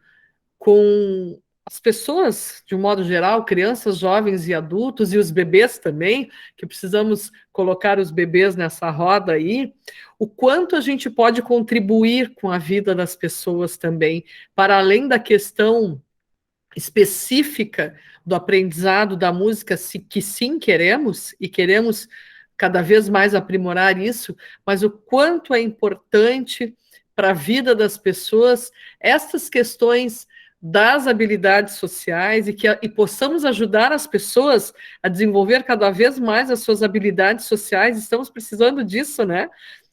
com as pessoas, de um modo geral, crianças, jovens e adultos, e os bebês também, que precisamos colocar os bebês nessa roda aí, o quanto a gente pode contribuir com a vida das pessoas também, para além da questão específica do aprendizado da música, que sim queremos, e queremos cada vez mais aprimorar isso, mas o quanto é importante para a vida das pessoas essas questões das habilidades sociais e possamos ajudar as pessoas a desenvolver cada vez mais as suas habilidades sociais. Estamos precisando disso, né?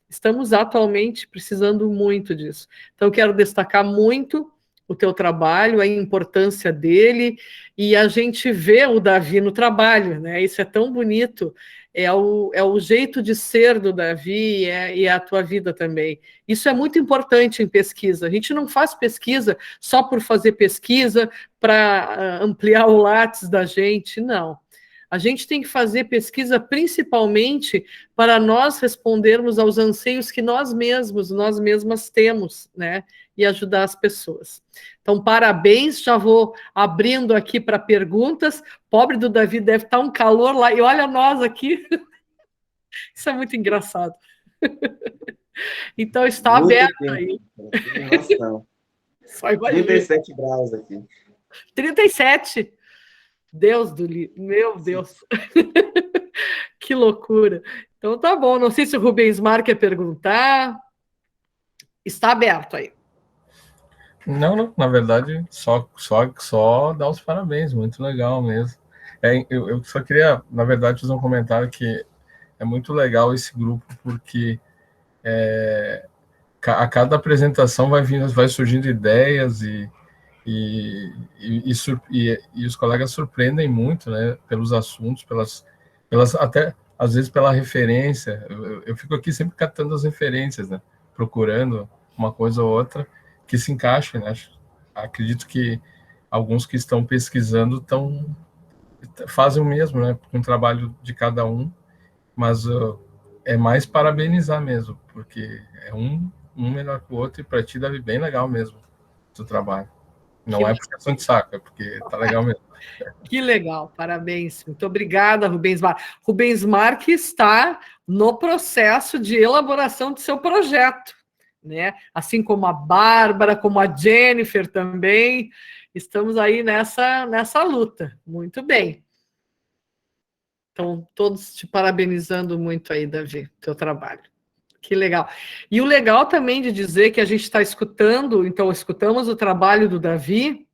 Estamos atualmente precisando muito disso. Então, quero destacar muito o teu trabalho, a importância dele, e a gente vê o Davi no trabalho, né? Isso é tão bonito, é o jeito de ser do Davi e é a tua vida também. Isso é muito importante em pesquisa. A gente não faz pesquisa só por fazer pesquisa, para ampliar o látis da gente, não. A gente tem que fazer pesquisa principalmente para nós respondermos aos anseios que nós mesmos, nós mesmas temos, né? E ajudar as pessoas. Então, parabéns, já vou abrindo aqui para perguntas. Pobre do Davi, deve estar um calor lá, e olha nós aqui. Isso é muito engraçado. Então, está
Muito
aberto
quente,
aí.
não tem noção.
Só imagina.
37 graus aqui.
37. Deus do livro, meu Deus. Que loucura. Então tá bom, não sei se o Rubens Mar quer perguntar. Está aberto aí.
Não, na verdade, só dar os parabéns, muito legal mesmo. Eu só queria, na verdade, fazer um comentário que é muito legal esse grupo, porque a cada apresentação vai surgindo ideias e os colegas surpreendem muito, né, pelos assuntos, pelas até às vezes pela referência. Eu fico aqui sempre catando as referências, né, procurando uma coisa ou outra que se encaixe, né? Acredito que alguns que estão pesquisando fazem o mesmo, né, com o trabalho de cada um, mas é mais parabenizar mesmo, porque é um melhor que o outro, e para ti deve bem legal mesmo o teu trabalho. Não é puxação de saco, é porque tá legal mesmo.
Que legal, parabéns. Muito obrigada, Rubens Mar. Rubens Mar que está no processo de elaboração do seu projeto, né? Assim como a Bárbara, como a Jennifer também. Estamos aí nessa luta. Muito bem. Então, todos te parabenizando muito aí, Davi, teu trabalho. Que legal. E o legal também de dizer que a gente está escutando, então, escutamos o trabalho do Davi,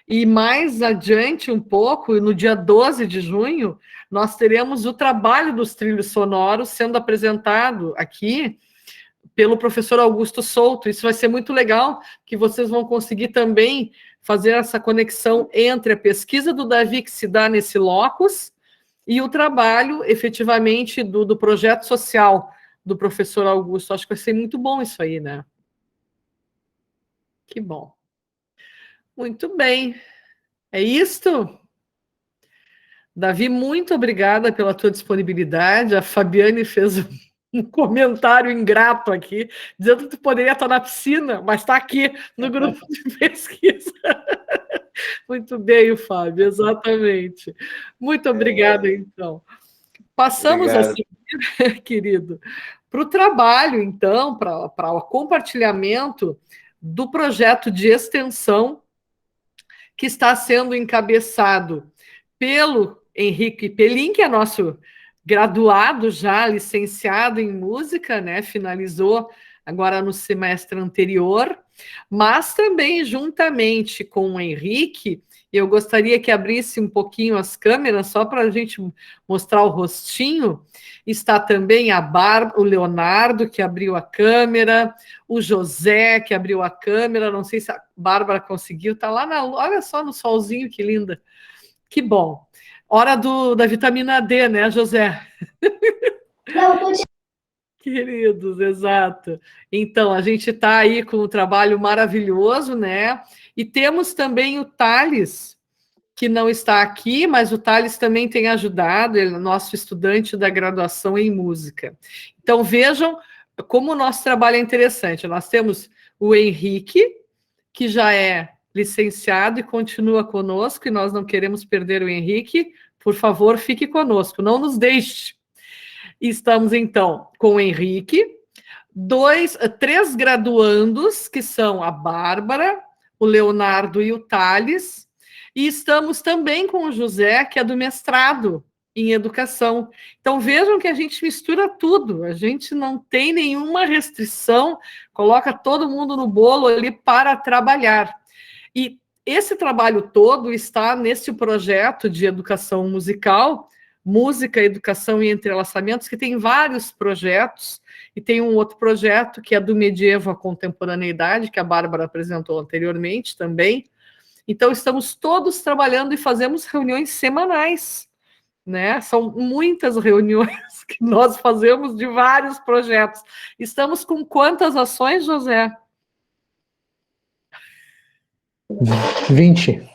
e mais adiante um pouco, no dia 12 de junho, nós teremos o trabalho dos trilhos sonoros sendo apresentado aqui pelo professor Augusto Souto. Isso vai ser muito legal, que vocês vão conseguir também fazer essa conexão entre a pesquisa do Davi, que se dá nesse locus, e o trabalho, efetivamente, do projeto social do professor Augusto. Acho que vai ser muito bom isso aí, né? Que bom. Muito bem. É isto? Davi, muito obrigada pela tua disponibilidade. A Fabiane fez um comentário ingrato aqui, dizendo que tu poderia estar na piscina, mas está aqui no grupo de pesquisa. Muito bem, Fábio, exatamente. Muito obrigada, então. Passamos
Obrigado.
a seguir, querido, para o trabalho, então, para o compartilhamento do projeto de extensão que está sendo encabeçado pelo Henrique Pelin, que é nosso graduado já, licenciado em música, né? Finalizou agora no semestre anterior, mas também juntamente com o Henrique, eu gostaria que abrisse um pouquinho as câmeras, só para a gente mostrar o rostinho. Está também o Leonardo, que abriu a câmera, o José, que abriu a câmera, não sei se a Bárbara conseguiu, está lá olha só no solzinho, que linda. Que bom. Hora da vitamina D, né, José? Não, queridos, exato. Então, a gente está aí com um trabalho maravilhoso, né? E temos também o Thales, que não está aqui, mas o Thales também tem ajudado, ele é nosso estudante da graduação em música. Então, vejam como o nosso trabalho é interessante. Nós temos o Henrique, que já é licenciado e continua conosco, e nós não queremos perder o Henrique. Por favor, fique conosco, não nos deixe. Estamos, então, com o Henrique, três graduandos, que são a Bárbara, o Leonardo e o Thales, e estamos também com o José, que é do mestrado em educação. Então, vejam que a gente mistura tudo, a gente não tem nenhuma restrição, coloca todo mundo no bolo ali para trabalhar. E esse trabalho todo está nesse projeto de educação musical, Música, Educação e Entrelaçamentos, que tem vários projetos, e tem um outro projeto que é do medievo à contemporaneidade, que a Bárbara apresentou anteriormente também. Então, estamos todos trabalhando e fazemos reuniões semanais, né? São muitas reuniões que nós fazemos de vários projetos. Estamos com quantas ações, José?
20.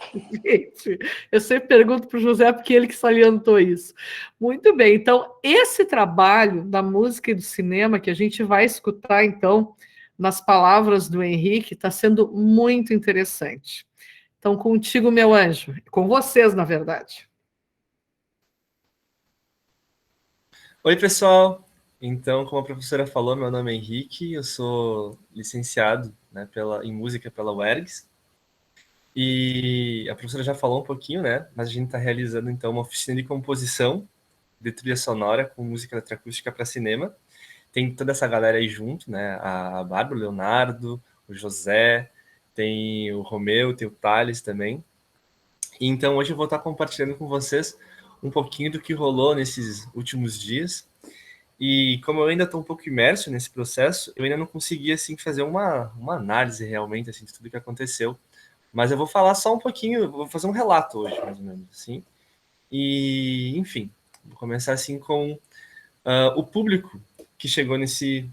Gente, eu sempre pergunto para o José porque ele que salientou isso. Muito bem, então, esse trabalho da música e do cinema que a gente vai escutar, então, nas palavras do Henrique, está sendo muito interessante. Então, contigo, meu anjo, com vocês, na verdade.
Oi, pessoal! Então, como a professora falou, meu nome é Henrique, eu sou licenciado, né, em música pela UERGS, e a professora já falou um pouquinho, né, mas a gente está realizando, então, uma oficina de composição de trilha sonora com música eletroacústica para cinema. Tem toda essa galera aí junto, né, a Bárbara, o Leonardo, o José, tem o Romeu, tem o Thales também. E, então, hoje eu vou estar compartilhando com vocês um pouquinho do que rolou nesses últimos dias. E como eu ainda estou um pouco imerso nesse processo, eu ainda não consegui assim fazer uma análise realmente assim, de tudo que aconteceu. Mas eu vou falar só um pouquinho, vou fazer um relato hoje, mais ou menos assim. E, enfim, vou começar assim com o público que chegou nesse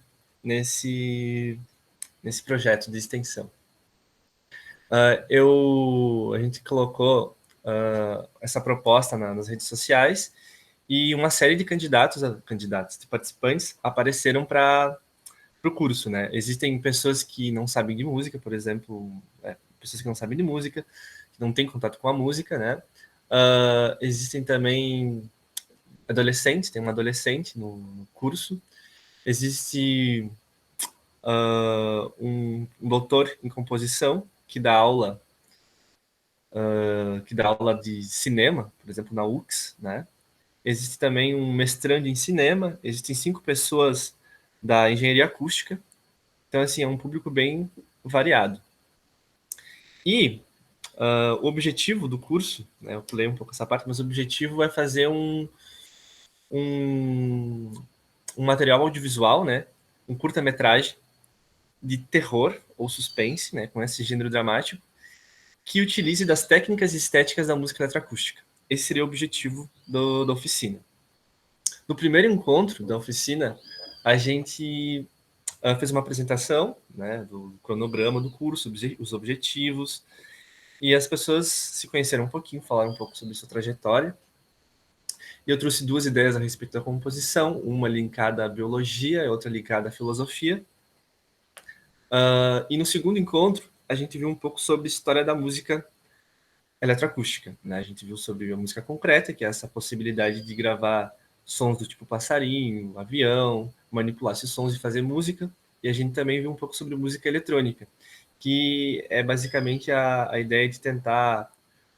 projeto de extensão. A gente colocou essa proposta nas redes sociais e uma série de de participantes apareceram para o curso, né? Existem pessoas que não sabem de música, por exemplo, pessoas que não sabem de música, que não têm contato com a música, né? Existem também adolescentes, tem uma adolescente no curso. Existe um doutor em composição que dá aula de cinema, por exemplo, na UX, né? Existe também um mestrando em cinema, existem 5 pessoas da engenharia acústica, então, assim, é um público bem variado. E o objetivo do curso, né, eu pulei um pouco essa parte, mas o objetivo é fazer um material audiovisual, né, um curta-metragem de terror ou suspense, né, com esse gênero dramático, que utilize das técnicas e estéticas da música eletroacústica. Esse seria o objetivo da oficina. No primeiro encontro da oficina, a gente fez uma apresentação, né, do cronograma do curso, os objetivos, e as pessoas se conheceram um pouquinho, falaram um pouco sobre sua trajetória. E eu trouxe 2 ideias a respeito da composição, uma linkada à biologia e outra linkada à filosofia. E no segundo encontro, a gente viu um pouco sobre a história da música eletroacústica, né? A gente viu sobre a música concreta, que é essa possibilidade de gravar sons do tipo passarinho, avião, manipular esses sons e fazer música. E a gente também viu um pouco sobre música eletrônica, que é basicamente a ideia de tentar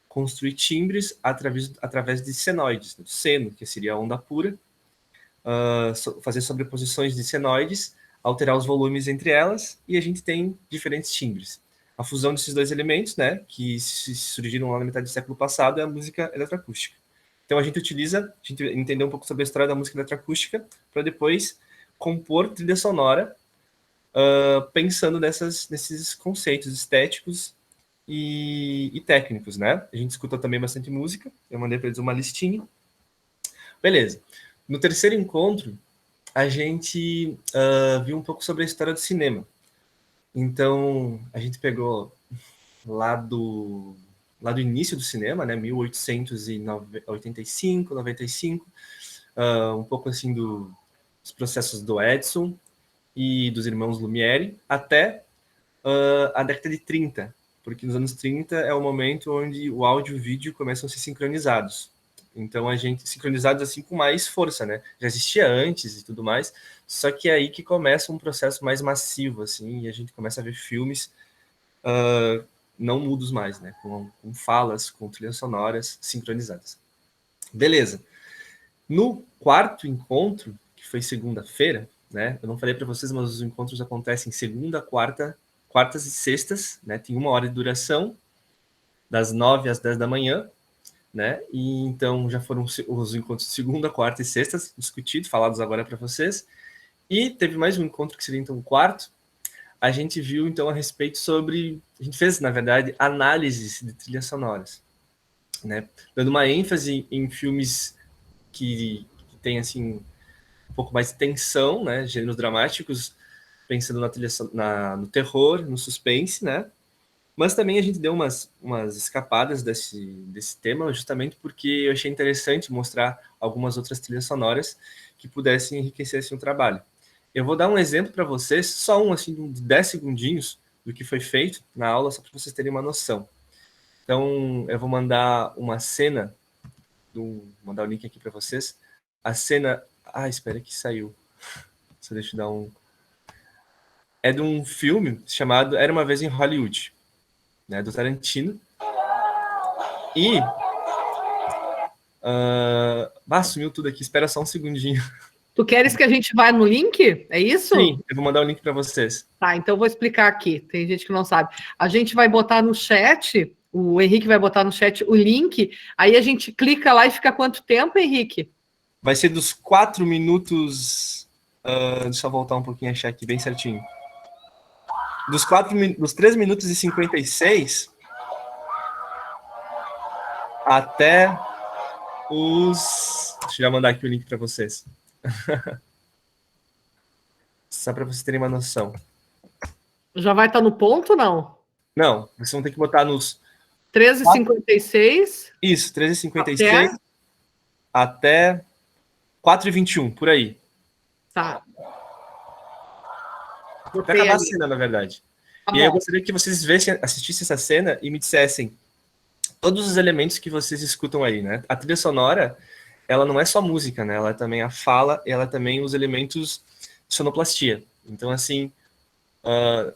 construir timbres através de senoides, do seno, que seria a onda pura, fazer sobreposições de senoides, alterar os volumes entre elas, e a gente tem diferentes timbres. A fusão desses 2 elementos, né, que surgiram lá na metade do século passado, é a música eletroacústica. Então a gente entendeu um pouco sobre a história da música eletroacústica para depois compor trilha sonora pensando nesses conceitos estéticos e técnicos, né? A gente escutou também bastante música, eu mandei para eles uma listinha. Beleza. No terceiro encontro, a gente viu um pouco sobre a história do cinema. Então, a gente pegou lá do início do cinema, né, 1885, 95, um pouco assim dos processos do Edison e dos irmãos Lumière, até a década de 30, porque nos anos 30 é o momento onde o áudio e o vídeo começam a ser sincronizados. Então a gente sincronizados assim com mais força, né? Já existia antes e tudo mais, só que é aí que começa um processo mais massivo, assim, e a gente começa a ver filmes não mudos mais, né? Com falas, com trilhas sonoras sincronizadas. Beleza. No quarto encontro, que foi segunda-feira, né? Eu não falei para vocês, mas os encontros acontecem segunda, quartas e sextas, né? Tem 1 hora de duração, das 9 às 10 da manhã, né? E então já foram os encontros de segunda, quarta e sexta discutidos, falados agora para vocês. E teve mais um encontro que seria então o quarto. A gente viu então a respeito sobre, a gente fez na verdade análises de trilhas sonoras, né? Dando uma ênfase em filmes que tem assim um pouco mais de tensão, né? Gêneros dramáticos, pensando na trilha, no terror, no suspense, né? Mas também a gente deu umas escapadas desse tema, justamente porque eu achei interessante mostrar algumas outras trilhas sonoras que pudessem enriquecer assim, o trabalho. Eu vou dar um exemplo para vocês, só um assim, de 10 segundinhos do que foi feito na aula, só para vocês terem uma noção. Então, eu vou mandar uma cena, vou mandar o link aqui para vocês. A cena... Ah, espera que saiu. Só deixa eu dar um... É de um filme chamado Era Uma Vez em Hollywood, né, do Tarantino. E... sumiu tudo aqui. Espera só um segundinho.
Tu queres que a gente vá no link? É isso?
Sim, eu vou mandar o link para vocês.
Tá, então eu vou explicar aqui. Tem gente que não sabe. A gente vai botar no chat, o Henrique vai botar no chat o link, aí a gente clica lá e fica quanto tempo, Henrique?
Vai ser dos 4 minutos... deixa eu voltar um pouquinho e achar aqui bem certinho. Dos 3 minutos e 56 até os... Deixa eu já mandar aqui o link para vocês. Só para vocês terem uma noção.
Já vai estar no ponto, não?
Não, vocês vão ter que botar nos...
13h56.
Isso, 13h56 até 4h21, por aí.
Tá.
Vai acabar a cena, na verdade. Tá, e aí eu gostaria que vocês assistissem essa cena e me dissessem todos os elementos que vocês escutam aí, né? A trilha sonora, ela não é só música, né? Ela é também a fala, ela é também os elementos de sonoplastia. Então, assim,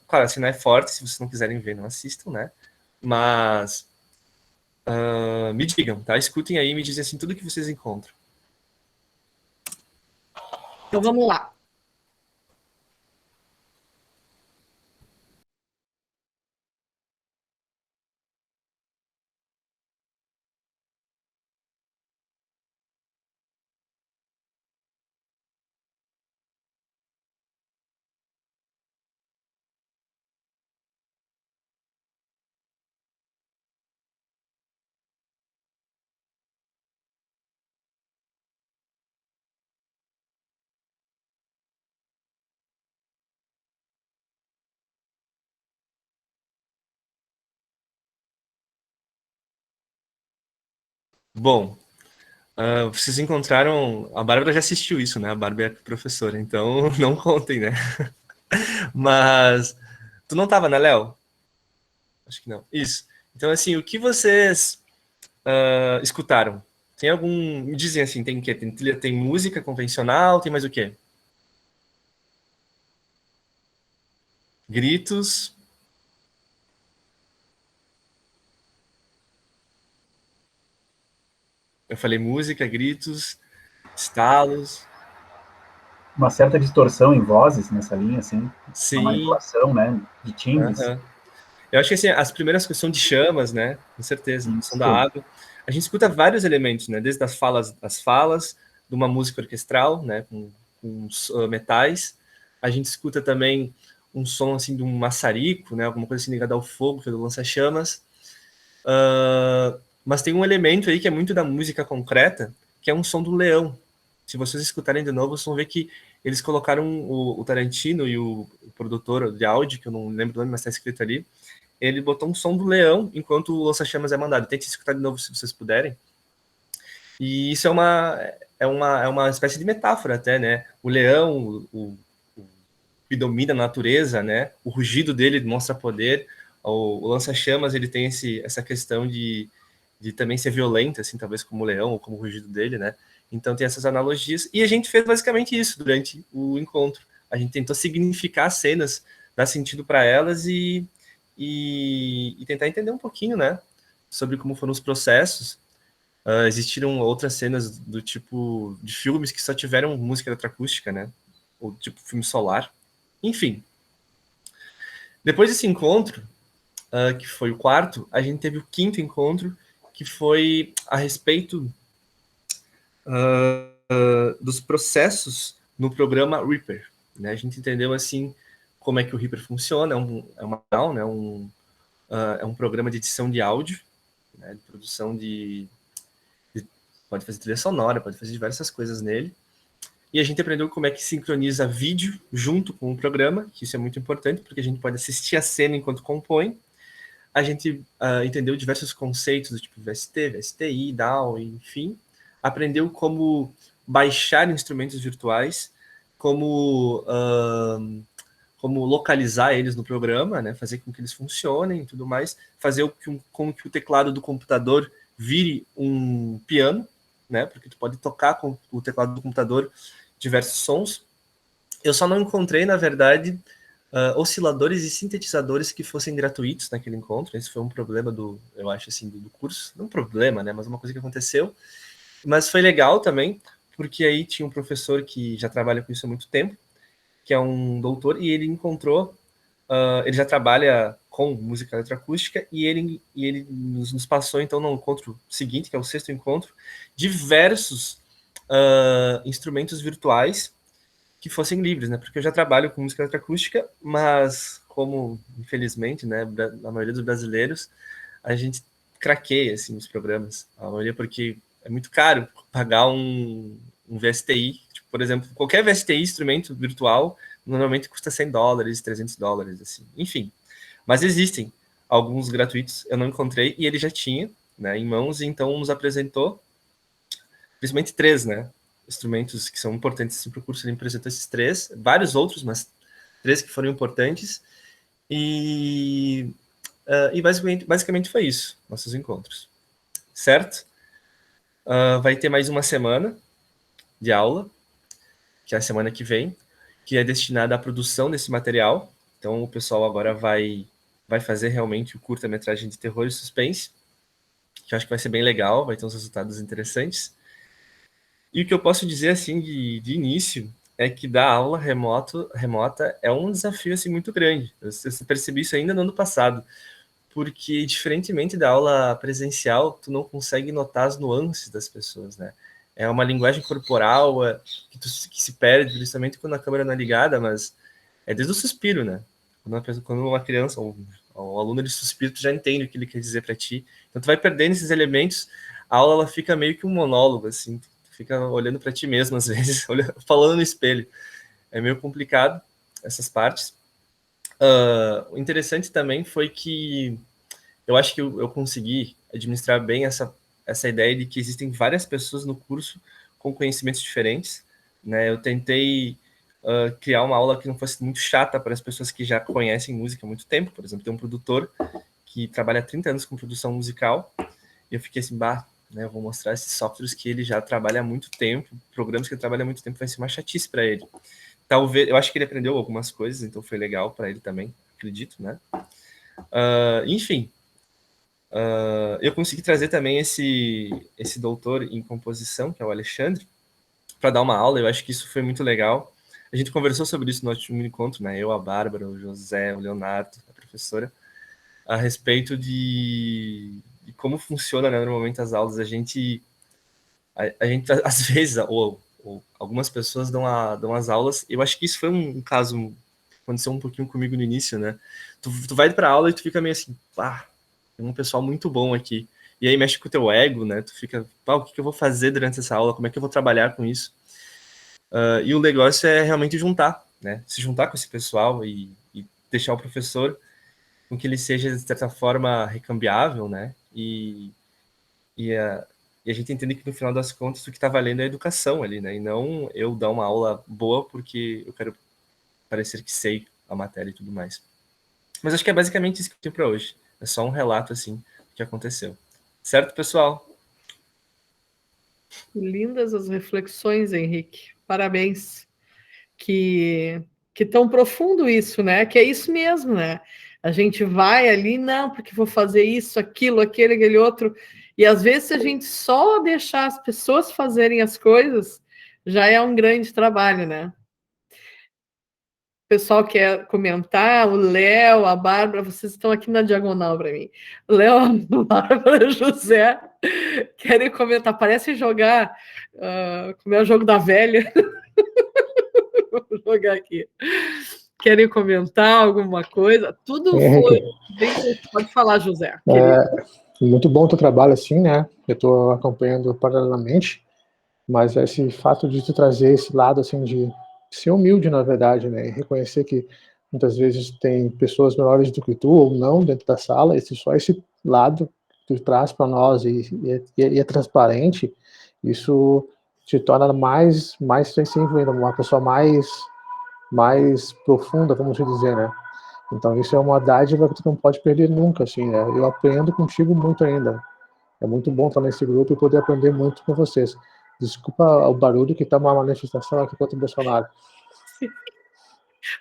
claro, assim, não é forte, se vocês não quiserem ver, não assistam, né? Mas me digam, tá? Escutem aí e me dizem assim tudo que vocês encontram.
Então vamos lá.
Bom, vocês encontraram... A Bárbara já assistiu isso, né? A Bárbara é professora, então não contem, né? Mas... Tu não tava, né, Léo? Acho que não. Isso. Então, assim, o que vocês escutaram? Tem algum... Me dizem assim, tem o quê? Tem música convencional, tem mais o quê? Gritos... Eu falei música, gritos, estalos.
Uma certa distorção em vozes nessa linha, assim.
Sim.
Uma manipulação, né? De timbres.
Eu acho que assim, as primeiras coisas são de chamas, né? Com certeza, são da água. A gente escuta vários elementos, né? Desde as falas de uma música orquestral, né? Com metais. A gente escuta também um som assim de um maçarico, né? Alguma coisa assim ligada ao fogo, que é do lança-chamas. Mas tem um elemento aí que é muito da música concreta, que é um som do leão. Se vocês escutarem de novo, vocês vão ver que eles colocaram o Tarantino e o produtor de áudio, que eu não lembro do nome, mas está escrito ali, ele botou um som do leão enquanto o lança-chamas é mandado. Tente escutar de novo se vocês puderem. E isso é uma espécie de metáfora até, né? O leão, o que domina a natureza, né? O rugido dele mostra poder, O lança-chamas, ele tem essa questão de também ser violento, assim, talvez como o leão ou como o rugido dele, né? Então tem essas analogias. E a gente fez basicamente isso durante o encontro. A gente tentou significar as cenas, dar sentido para elas e tentar entender um pouquinho, né? Sobre como foram os processos. Existiram outras cenas do tipo de filmes que só tiveram música eletroacústica, né? Ou tipo filme solar. Enfim. Depois desse encontro, que foi o quarto, a gente teve o quinto encontro, que foi a respeito dos processos no programa Reaper. Né? A gente entendeu assim como é que o Reaper funciona, é um programa de edição de áudio, né? De produção pode fazer trilha sonora, pode fazer diversas coisas nele. E a gente aprendeu como é que sincroniza vídeo junto com o programa, que isso é muito importante, porque a gente pode assistir a cena enquanto compõe. A gente entendeu diversos conceitos do tipo VST, VSTI, DAW, enfim. Aprendeu como baixar instrumentos virtuais, como localizar eles no programa, né? Fazer com que eles funcionem e tudo mais. Fazer com que o teclado do computador vire um piano, né? Porque tu pode tocar com o teclado do computador diversos sons. Eu só não encontrei, na verdade, osciladores e sintetizadores que fossem gratuitos naquele encontro. Esse foi um problema eu acho assim, do curso. Não um problema, né? Mas uma coisa que aconteceu. Mas foi legal também, porque aí tinha um professor que já trabalha com isso há muito tempo, que é um doutor, e ele encontrou, ele já trabalha com música eletroacústica, e ele nos passou, então, no encontro seguinte, que é o sexto encontro, diversos instrumentos virtuais que fossem livres, né? Porque eu já trabalho com música eletroacústica, mas como, infelizmente, né, a maioria dos brasileiros, a gente craqueia, assim, os programas. A maioria porque é muito caro pagar um VSTI. Tipo, por exemplo, qualquer VSTI, instrumento virtual, normalmente custa $100, $300, assim. Enfim, mas existem alguns gratuitos, eu não encontrei, e ele já tinha, né, em mãos, e então nos apresentou, principalmente 3, né, instrumentos que são importantes assim, para o curso. Ele apresentou esses 3, vários outros, mas 3 que foram importantes, e basicamente foi isso, nossos encontros. Certo? Vai ter mais uma semana de aula, que é a semana que vem, que é destinada à produção desse material. Então o pessoal agora vai fazer realmente o curta-metragem de terror e suspense, que eu acho que vai ser bem legal, vai ter uns resultados interessantes. E o que eu posso dizer assim de início é que dar aula remota é um desafio assim muito grande. Eu percebi isso ainda no ano passado, porque diferentemente da aula presencial, tu não consegue notar as nuances das pessoas, né? É uma linguagem corporal que se perde, principalmente quando a câmera não é ligada, mas é desde o suspiro, né? Quando uma criança ou um aluno ele suspira, tu já entende o que ele quer dizer para ti. Então tu vai perdendo esses elementos, a aula ela fica meio que um monólogo, assim, tu fica olhando para ti mesmo às vezes, falando no espelho. É meio complicado essas partes. O interessante também foi que eu acho que eu consegui administrar bem essa ideia de que existem várias pessoas no curso com conhecimentos diferentes, né? Eu tentei criar uma aula que não fosse muito chata para as pessoas que já conhecem música há muito tempo. Por exemplo, tem um produtor que trabalha há 30 anos com produção musical, e eu fiquei assim, né, eu vou mostrar esses softwares que ele já trabalha há muito tempo, programas que ele trabalha há muito tempo, vai ser uma chatice para ele. Talvez, eu acho que ele aprendeu algumas coisas, então foi legal para ele também, acredito, né? Enfim, eu consegui trazer também esse doutor em composição, que é o Alexandre, para dar uma aula. Eu acho que isso foi muito legal. A gente conversou sobre isso no último encontro, né? Eu, a Bárbara, o José, o Leonardo, a professora, a respeito de como funciona, né, normalmente as aulas. A gente às vezes, ou algumas pessoas dão as aulas. Eu acho que isso foi um caso, aconteceu um pouquinho comigo no início, né? Tu vai para aula e tu fica meio assim, tem um pessoal muito bom aqui. E aí mexe com o teu ego, né? Tu fica, o que eu vou fazer durante essa aula? Como é que eu vou trabalhar com isso? E o negócio é realmente juntar, né? Se juntar com esse pessoal e deixar o professor com que ele seja, de certa forma, recambiável, né? E a gente entende que, no final das contas, o que está valendo é a educação ali, né? E não eu dar uma aula boa porque eu quero parecer que sei a matéria e tudo mais. Mas acho que é basicamente isso que eu tenho para hoje. É só um relato, assim, do que aconteceu. Certo, pessoal?
Lindas as reflexões, Henrique. Parabéns. Que tão profundo isso, né? Que é isso mesmo, né? A gente vai ali, não, porque vou fazer isso, aquilo, aquele outro. E às vezes, se a gente só deixar as pessoas fazerem as coisas, já é um grande trabalho, né? O pessoal quer comentar, o Léo, a Bárbara, vocês estão aqui na diagonal para mim. O Léo, a Bárbara, José, querem comentar. Parece jogar, como é o jogo da velha. Vou jogar aqui. Querem comentar alguma coisa? Tudo foi. Pode falar, José.
Muito bom o teu trabalho, assim, né? Eu estou acompanhando paralelamente, mas esse fato de tu trazer esse lado, assim, de ser humilde, na verdade, né? E reconhecer que muitas vezes tem pessoas melhores do que tu ou não dentro da sala, só esse lado que tu traz para nós e é transparente, isso te torna mais sensível ainda, uma pessoa mais profunda, vamos dizer, né? Então isso é uma dádiva que tu não pode perder nunca, assim, né? Eu aprendo contigo muito ainda. É muito bom estar nesse grupo e poder aprender muito com vocês. Desculpa o barulho, que está uma manifestação aqui contra o Bolsonaro.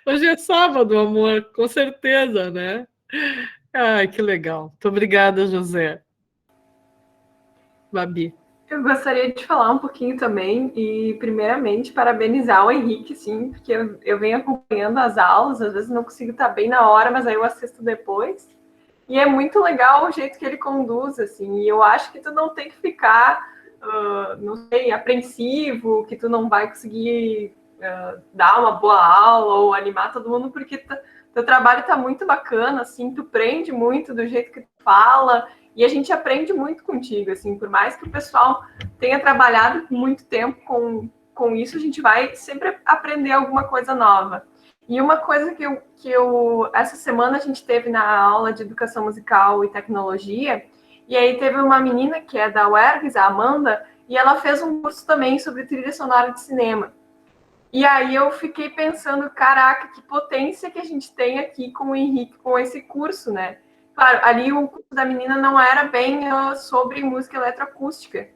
Hoje é sábado, amor, com certeza, né? Ai, que legal. Muito obrigada, José. Babi.
Eu gostaria de falar um pouquinho também e, primeiramente, parabenizar o Henrique, sim, porque eu venho acompanhando as aulas, às vezes não consigo estar bem na hora, mas aí eu assisto depois. E é muito legal o jeito que ele conduz, assim, e eu acho que tu não tem que ficar, não sei, apreensivo, que tu não vai conseguir dar uma boa aula ou animar todo mundo, porque teu trabalho está muito bacana, assim, tu prende muito do jeito que tu fala, e a gente aprende muito contigo, assim, por mais que o pessoal tenha trabalhado muito tempo com isso, a gente vai sempre aprender alguma coisa nova. E uma coisa que eu essa semana a gente teve na aula de Educação Musical e Tecnologia, e aí teve uma menina que é da UERGS, a Amanda, e ela fez um curso também sobre trilha sonora de cinema. E aí eu fiquei pensando, caraca, que potência que a gente tem aqui com o Henrique, com esse curso, né? Claro, ali o curso da menina não era bem sobre música eletroacústica,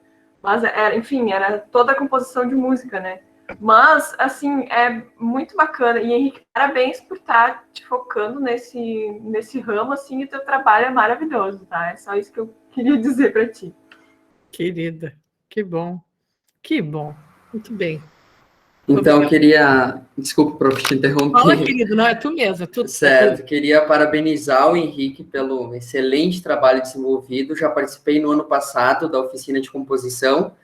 mas, enfim, era toda a composição de música, né? Mas, assim, é muito bacana. E, Henrique, parabéns por estar te focando nesse ramo, assim, e teu trabalho é maravilhoso, tá? É só isso que eu queria dizer para ti.
Querida, que bom. Que bom. Muito bem.
Então, eu queria... Desculpa, prof, te interromper.
Fala, querido, não, é tu mesmo.
Certo, queria parabenizar o Henrique pelo excelente trabalho desenvolvido. Já participei no ano passado da oficina de composição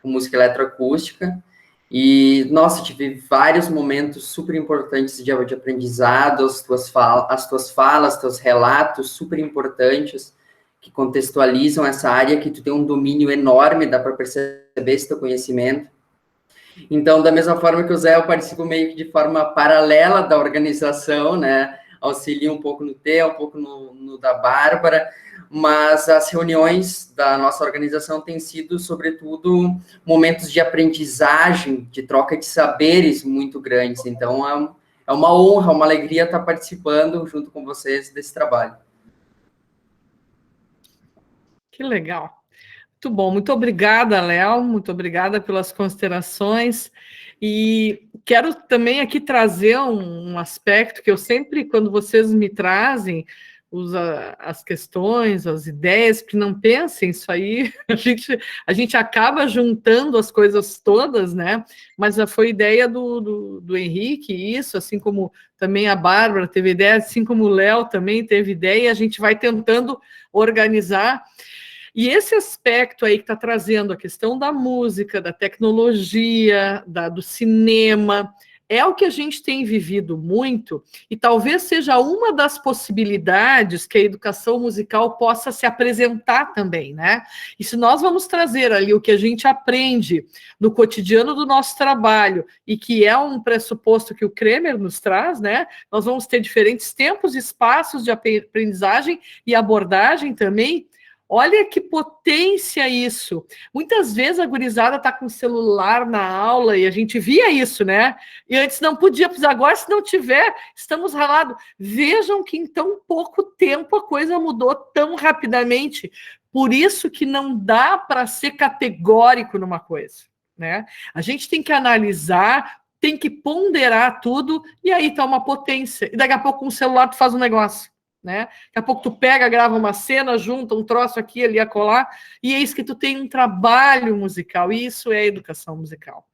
com música eletroacústica e, nossa, tive vários momentos super importantes de aprendizado, as tuas falas, teus relatos super importantes que contextualizam essa área que tu tem um domínio enorme, dá para perceber esse teu conhecimento. Então, da mesma forma que o Zé, eu participo meio que de forma paralela da organização, né? Auxilio um pouco no teu, um pouco no da Bárbara, mas as reuniões da nossa organização têm sido, sobretudo, momentos de aprendizagem, de troca de saberes muito grandes. Então, é uma honra, uma alegria estar participando junto com vocês desse trabalho.
Que legal. Muito bom, muito obrigada, Léo, muito obrigada pelas considerações, e quero também aqui trazer um aspecto que eu sempre, quando vocês me trazem as questões, as ideias, que não pensem isso aí, a gente acaba juntando as coisas todas, né, mas foi ideia do Henrique, isso, assim como também a Bárbara teve ideia, assim como o Léo também teve ideia, e a gente vai tentando organizar. E esse aspecto aí que está trazendo a questão da música, da tecnologia, do cinema, é o que a gente tem vivido muito, e talvez seja uma das possibilidades que a educação musical possa se apresentar também, né? E se nós vamos trazer ali o que a gente aprende no cotidiano do nosso trabalho, e que é um pressuposto que o Kremer nos traz, né? Nós vamos ter diferentes tempos e espaços de aprendizagem e abordagem também. Olha que potência isso. Muitas vezes a gurizada está com o celular na aula e a gente via isso, né? E antes não podia, pois agora se não tiver, estamos ralados. Vejam que em tão pouco tempo a coisa mudou tão rapidamente. Por isso que não dá para ser categórico numa coisa, né? A gente tem que analisar, tem que ponderar tudo e aí está uma potência. E daqui a pouco com o celular tu faz um negócio. Né? Daqui a pouco tu pega, grava uma cena, junta um troço aqui, ali, acolá, e é isso que tu tem um trabalho musical, e isso é educação musical.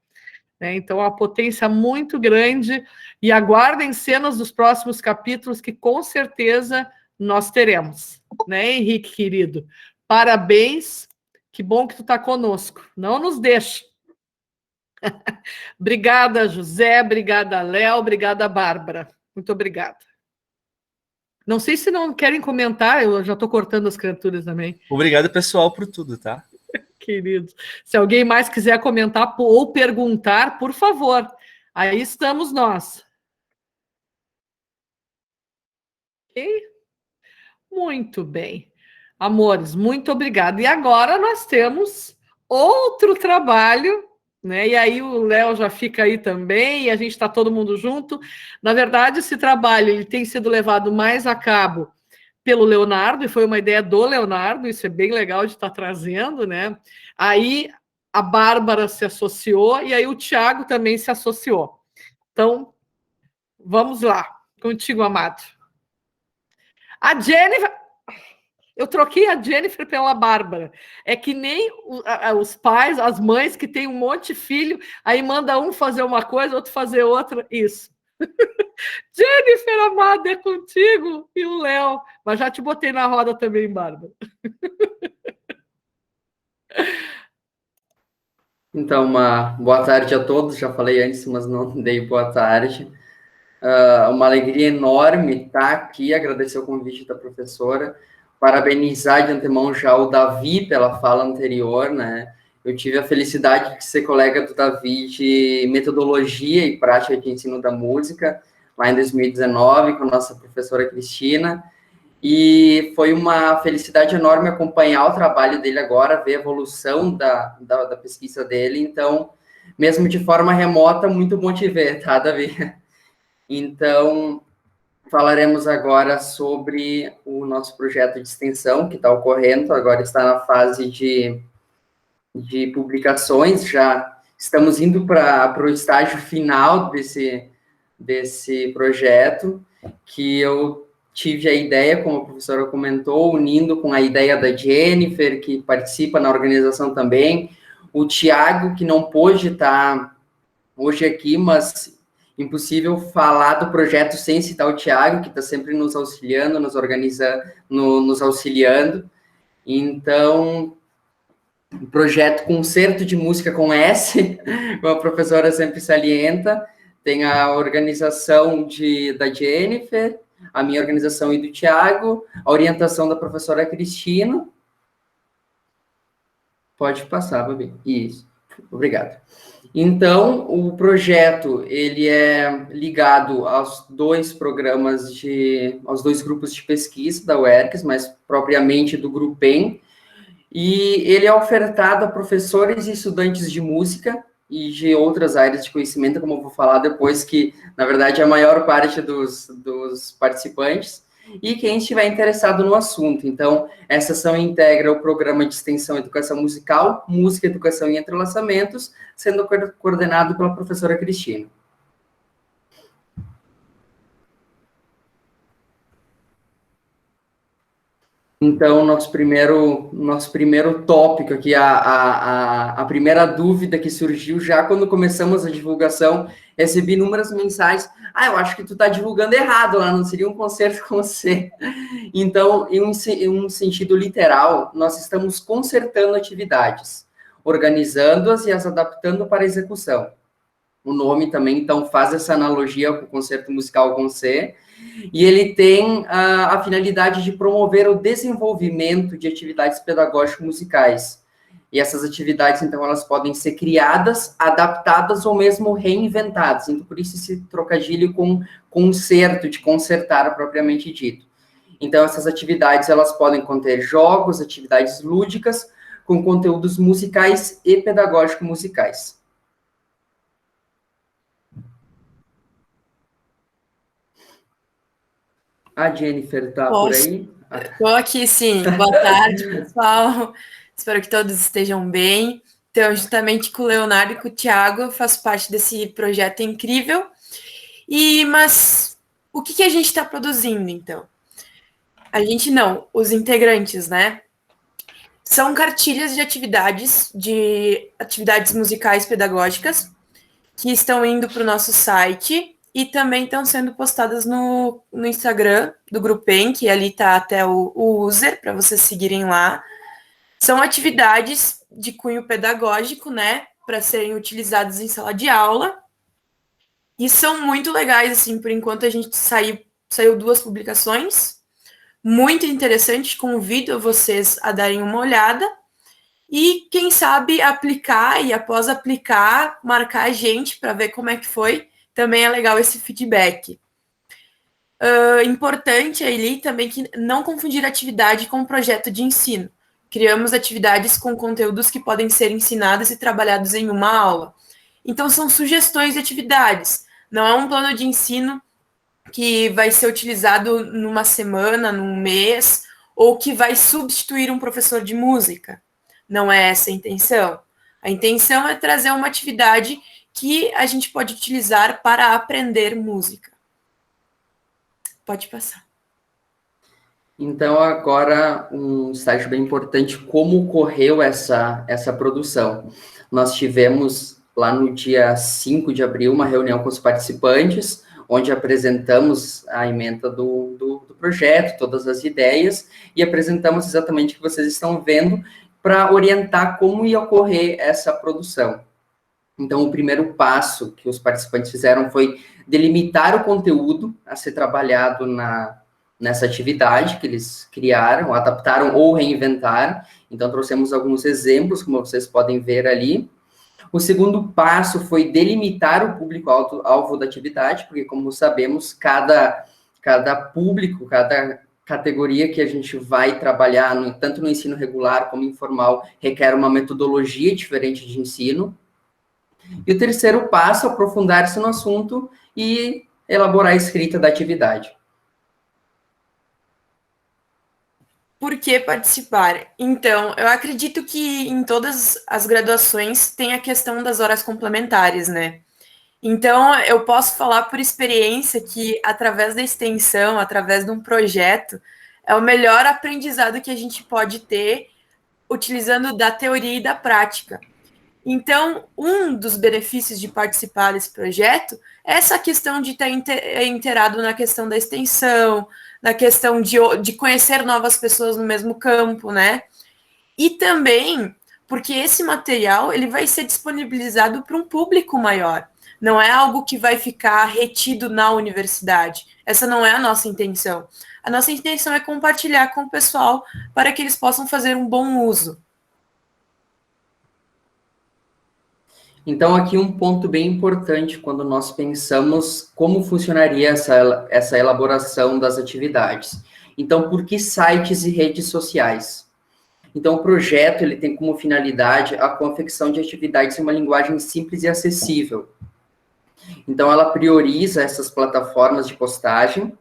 Né? Então, a potência muito grande, e aguardem cenas dos próximos capítulos, que com certeza nós teremos. Né, Henrique, querido? Parabéns, que bom que tu está conosco. Não nos deixa. Obrigada, José, obrigada, Léo, obrigada, Bárbara. Muito obrigada. Não sei se não querem comentar, eu já estou cortando as criaturas também.
Obrigado, pessoal, por tudo, tá?
Queridos. Se alguém mais quiser comentar ou perguntar, por favor. Aí estamos nós. Ok? Muito bem. Amores, muito obrigada. E agora nós temos outro trabalho, né? E aí o Léo já fica aí também, e a gente está todo mundo junto. Na verdade, esse trabalho ele tem sido levado mais a cabo pelo Leonardo, e foi uma ideia do Leonardo, isso é bem legal de estar trazendo, né? Aí a Bárbara se associou, e aí o Tiago também se associou. Então, vamos lá, contigo, amado. A Jennifer... Eu troquei a Jennifer pela Bárbara. É que nem os pais, as mães que têm um monte de filho, aí manda um fazer uma coisa, outro fazer outra. Isso. Jennifer, amada, é contigo e o Léo. Mas já te botei na roda também, Bárbara.
Então, uma boa tarde a todos. Já falei antes, mas não dei boa tarde. Uma alegria enorme estar aqui, agradecer o convite da professora, parabenizar de antemão já o Davi pela fala anterior, né? Eu tive a felicidade de ser colega do Davi de metodologia e prática de ensino da música, lá em 2019, com a nossa professora Cristina, e foi uma felicidade enorme acompanhar o trabalho dele agora, ver a evolução da pesquisa dele, então, mesmo de forma remota, muito bom te ver, tá, Davi? Então, falaremos agora sobre o nosso projeto de extensão, que está ocorrendo, agora está na fase de publicações, já estamos indo para o estágio final desse projeto, que eu tive a ideia, como a professora comentou, unindo com a ideia da Jennifer, que participa na organização também, o Tiago, que não pôde estar hoje aqui, mas impossível falar do projeto sem citar o Tiago, que está sempre nos auxiliando, nos organizando, nos auxiliando. Então, o projeto Concerto de Música com S, como a professora sempre salienta, tem a organização da Jennifer, a minha organização e do Tiago, a orientação da professora Cristina. Pode passar, Babi. Isso. Obrigado. Então, o projeto, ele é ligado aos dois aos dois grupos de pesquisa da UERGS, mas propriamente do Grupem, e ele é ofertado a professores e estudantes de música e de outras áreas de conhecimento, como eu vou falar depois, que, na verdade, é a maior parte dos participantes, e quem estiver interessado no assunto. Então, essa ação integra o programa de extensão Educação Musical, Música, Educação e Entrelaçamentos, sendo coordenado pela professora Cristina. Então, nosso primeiro tópico aqui, a primeira dúvida que surgiu já quando começamos a divulgação, recebi inúmeras mensagens. Eu acho que tu está divulgando errado lá, não seria um concerto com você. Então, em um sentido literal, nós estamos concertando atividades, organizando-as e as adaptando para execução. O nome também, então, faz essa analogia com o concerto musical com C, e ele tem a finalidade de promover o desenvolvimento de atividades pedagógicas musicais. E essas atividades, então, elas podem ser criadas, adaptadas ou mesmo reinventadas. Então, por isso esse trocadilho com concerto, de concertar propriamente dito. Então, essas atividades, elas podem conter jogos, atividades lúdicas, com conteúdos musicais e pedagógicos musicais. A Jennifer está por aí?
Estou aqui, sim. Boa tarde, pessoal. Espero que todos estejam bem. Então, juntamente com o Leonardo e com o Thiago, eu faço parte desse projeto incrível. Mas o que a gente está produzindo, então? A gente não, os integrantes, né? São cartilhas de atividades musicais pedagógicas que estão indo para o nosso site e também estão sendo postadas no Instagram do Grupem, que ali está até o user, para vocês seguirem lá. São atividades de cunho pedagógico, né, para serem utilizadas em sala de aula, e são muito legais, assim, por enquanto a gente saiu 2 publicações, muito interessante, convido vocês a darem uma olhada, e quem sabe aplicar, e após aplicar, marcar a gente para ver como é que foi. Também é legal esse feedback. Importante ali também que não confundir atividade com projeto de ensino. Criamos atividades com conteúdos que podem ser ensinados e trabalhados em uma aula. Então, são sugestões de atividades. Não é um plano de ensino que vai ser utilizado numa semana, num mês, ou que vai substituir um professor de música. Não é essa a intenção. A intenção é trazer uma atividade que a gente pode utilizar para aprender música. Pode passar.
Então, agora, um estágio bem importante, como ocorreu essa produção. Nós tivemos, lá no dia 5 de abril, uma reunião com os participantes, onde apresentamos a ementa do projeto, todas as ideias, e apresentamos exatamente o que vocês estão vendo, para orientar como ia ocorrer essa produção. Então, o primeiro passo que os participantes fizeram foi delimitar o conteúdo a ser trabalhado nessa atividade que eles criaram, adaptaram ou reinventaram. Então, trouxemos alguns exemplos, como vocês podem ver ali. O segundo passo foi delimitar o público-alvo da atividade, porque, como sabemos, cada público, cada categoria que a gente vai trabalhar, tanto no ensino regular como informal, requer uma metodologia diferente de ensino. E o terceiro passo, aprofundar-se no assunto e elaborar a escrita da atividade.
Por que participar? Então, eu acredito que em todas as graduações tem a questão das horas complementares, né? Então, eu posso falar por experiência que, através da extensão, através de um projeto, é o melhor aprendizado que a gente pode ter utilizando da teoria e da prática. Então, um dos benefícios de participar desse projeto é essa questão de estar inteirado na questão da extensão, na questão de conhecer novas pessoas no mesmo campo, né? E também porque esse material ele vai ser disponibilizado para um público maior. Não é algo que vai ficar retido na universidade. Essa não é a nossa intenção. A nossa intenção é compartilhar com o pessoal para que eles possam fazer um bom uso.
Então, aqui um ponto bem importante quando nós pensamos como funcionaria essa elaboração das atividades. Então, por que sites e redes sociais? Então, o projeto ele tem como finalidade a confecção de atividades em uma linguagem simples e acessível. Então, ela prioriza essas plataformas de postagem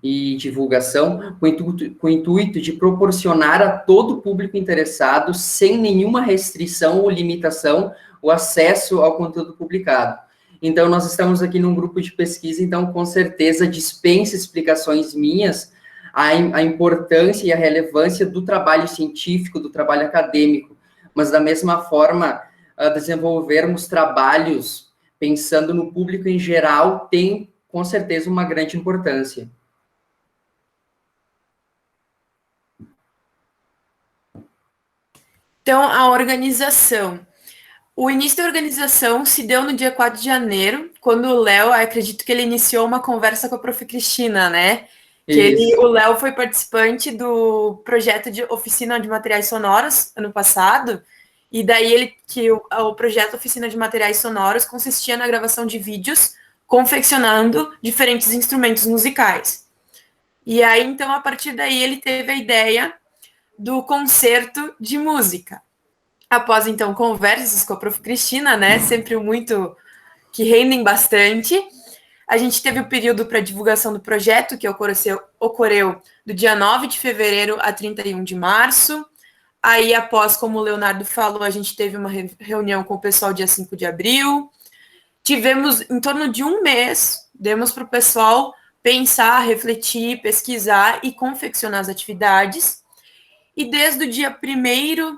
e divulgação com o intuito de proporcionar a todo público interessado, sem nenhuma restrição ou limitação, o acesso ao conteúdo publicado. Então, nós estamos aqui num grupo de pesquisa, então, com certeza, dispensa explicações minhas a importância e a relevância do trabalho científico, do trabalho acadêmico, mas, da mesma forma, desenvolvermos trabalhos pensando no público em geral tem, com certeza, uma grande importância.
Então, a organização. O início da organização se deu no dia 4 de janeiro, quando o Léo, acredito que ele iniciou uma conversa com a Prof. Cristina, né? O Léo foi participante do projeto de oficina de materiais sonoros ano passado, e daí o projeto Oficina de Materiais Sonoros consistia na gravação de vídeos confeccionando diferentes instrumentos musicais. E aí, então, a partir daí, ele teve a ideia do concerto de música. Após, então, conversas com a Prof. Cristina, né, sempre muito que rendem bastante, a gente teve o período para divulgação do projeto, que ocorreu do dia 9 de fevereiro a 31 de março. Aí, após, como o Leonardo falou, a gente teve uma reunião com o pessoal dia 5 de abril. Tivemos, em torno de um mês, demos para o pessoal pensar, refletir, pesquisar e confeccionar as atividades. E desde o dia 1º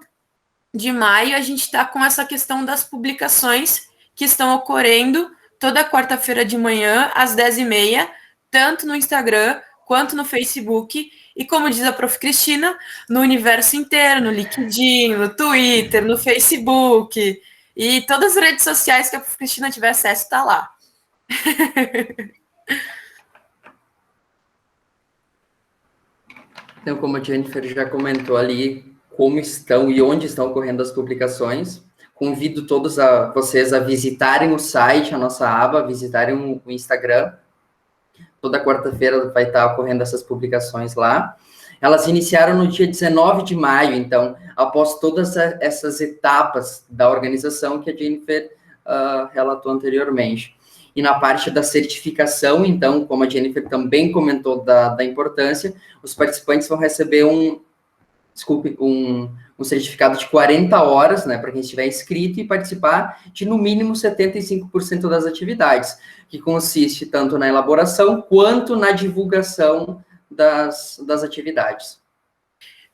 de maio, a gente está com essa questão das publicações que estão ocorrendo toda quarta-feira de manhã, às 10h30, tanto no Instagram quanto no Facebook, e como diz a Prof. Cristina, no universo inteiro, no LinkedIn, no Twitter, no Facebook, e todas as redes sociais que a Prof. Cristina tiver acesso, está lá.
Então, como a Jennifer já comentou ali, como estão e onde estão ocorrendo as publicações, convido todos vocês a visitarem o site, a nossa aba, visitarem o Instagram. Toda quarta-feira vai estar ocorrendo essas publicações lá. Elas iniciaram no dia 19 de maio, então, após todas essas etapas da organização que a Jennifer relatou anteriormente. E na parte da certificação, então, como a Jennifer também comentou da importância, os participantes vão receber um certificado de 40 horas, né, para quem estiver inscrito e participar de, no mínimo, 75% das atividades, que consiste tanto na elaboração quanto na divulgação das atividades.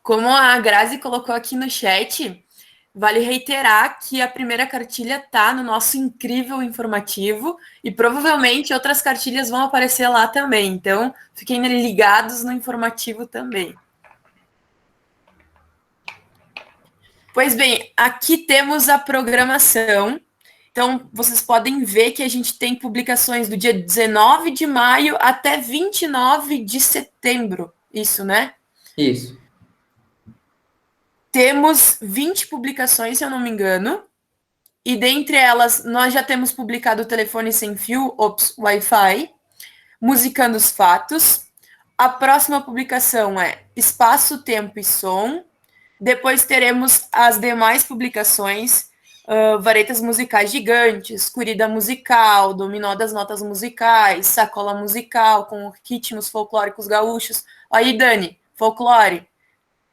Como a Grazi colocou aqui no chat, vale reiterar que a primeira cartilha está no nosso incrível informativo e provavelmente outras cartilhas vão aparecer lá também. Então, fiquem ligados no informativo também. Pois bem, aqui temos a programação. Então, vocês podem ver que a gente tem publicações do dia 19 de maio até 29 de setembro. Isso, né?
Isso.
Temos 20 publicações, se eu não me engano. E dentre elas, nós já temos publicado o Telefone Sem Fio, Ops, Wi-Fi, Musicando os Fatos. A próxima publicação é Espaço, Tempo e Som. Depois teremos as demais publicações, Varetas Musicais Gigantes, Corrida Musical, Dominó das Notas Musicais, Sacola Musical, com ritmos folclóricos gaúchos. Aí, Dani, folclore.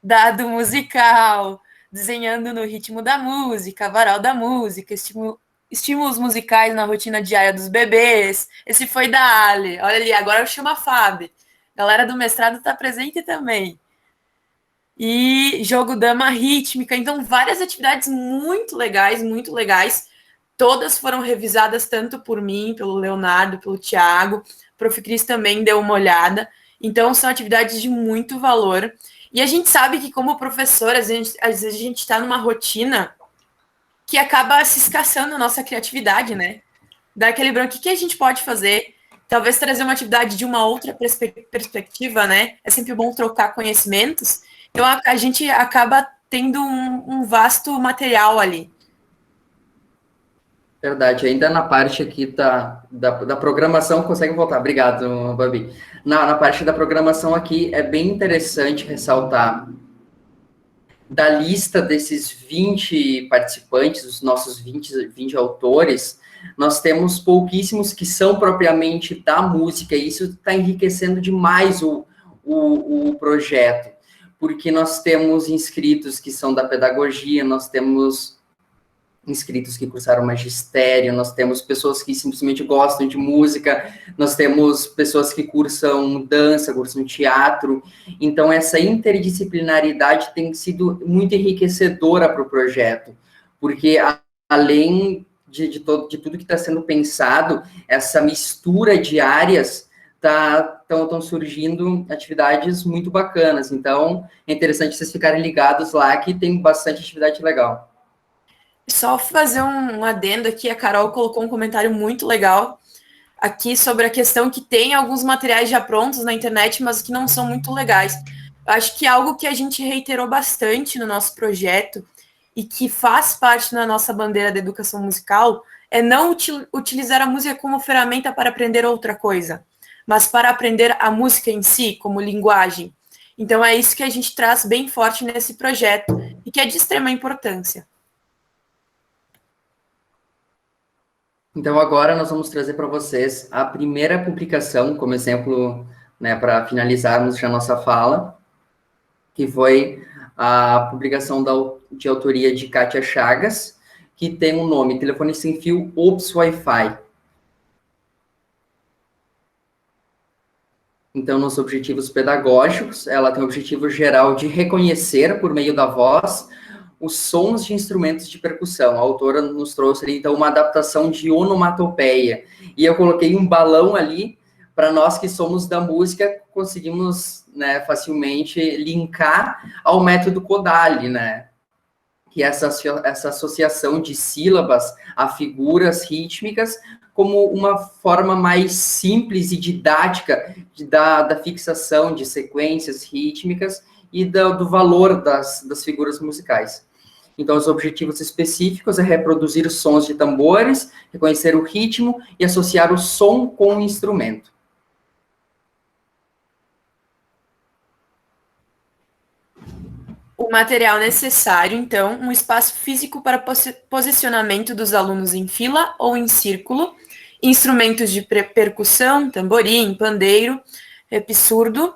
Dado musical, desenhando no ritmo da música, varal da música, estímulos musicais na rotina diária dos bebês. Esse foi da Ale. Olha ali, agora eu chamo a Fábio. Galera do mestrado está presente também. E jogo dama rítmica. Então, várias atividades muito legais, muito legais. Todas foram revisadas tanto por mim, pelo Leonardo, pelo Thiago. O Prof. Cris também deu uma olhada. Então, são atividades de muito valor. E a gente sabe que, como professor, às vezes a gente está numa rotina que acaba se escassando a nossa criatividade, né? Dá aquele branco, o que a gente pode fazer? Talvez trazer uma atividade de uma outra perspectiva, né? É sempre bom trocar conhecimentos. Então, a gente acaba tendo um vasto material ali.
Verdade, ainda na parte aqui da programação, consegue voltar, obrigado, Babi. Na parte da programação aqui, é bem interessante ressaltar da lista desses 20 participantes, os nossos 20 autores, nós temos pouquíssimos que são propriamente da música, e isso está enriquecendo demais o projeto, porque nós temos inscritos que são da pedagogia, nós temos inscritos que cursaram magistério, nós temos pessoas que simplesmente gostam de música, nós temos pessoas que cursam dança, cursam teatro. Então, essa interdisciplinaridade tem sido muito enriquecedora para o projeto, porque além de tudo que está sendo pensado, essa mistura de áreas estão surgindo atividades muito bacanas. Então, é interessante vocês ficarem ligados lá, que tem bastante atividade legal.
Só fazer um adendo aqui, a Carol colocou um comentário muito legal aqui sobre a questão que tem alguns materiais já prontos na internet, mas que não são muito legais. Eu acho que algo que a gente reiterou bastante no nosso projeto e que faz parte da nossa bandeira da educação musical é não utilizar a música como ferramenta para aprender outra coisa, mas para aprender a música em si, como linguagem. Então é isso que a gente traz bem forte nesse projeto e que é de extrema importância.
Então agora nós vamos trazer para vocês a primeira publicação, como exemplo, né, para finalizarmos já a nossa fala, que foi a publicação de autoria de Kátia Chagas, que tem o nome Telefone Sem Fio Ops Wi-Fi. Então, nos objetivos pedagógicos, ela tem o objetivo geral de reconhecer, por meio da voz, os sons de instrumentos de percussão. A autora nos trouxe ali, então, uma adaptação de onomatopeia. E eu coloquei um balão ali, para nós que somos da música, conseguimos, né, facilmente linkar ao método Kodály, né? Que é essa associação de sílabas a figuras rítmicas, como uma forma mais simples e didática da fixação de sequências rítmicas e do valor das figuras musicais. Então, os objetivos específicos é reproduzir os sons de tambores, reconhecer o ritmo e associar o som com o instrumento.
O material necessário, então, um espaço físico para posicionamento dos alunos em fila ou em círculo, instrumentos de percussão, tamborim, pandeiro, rap surdo,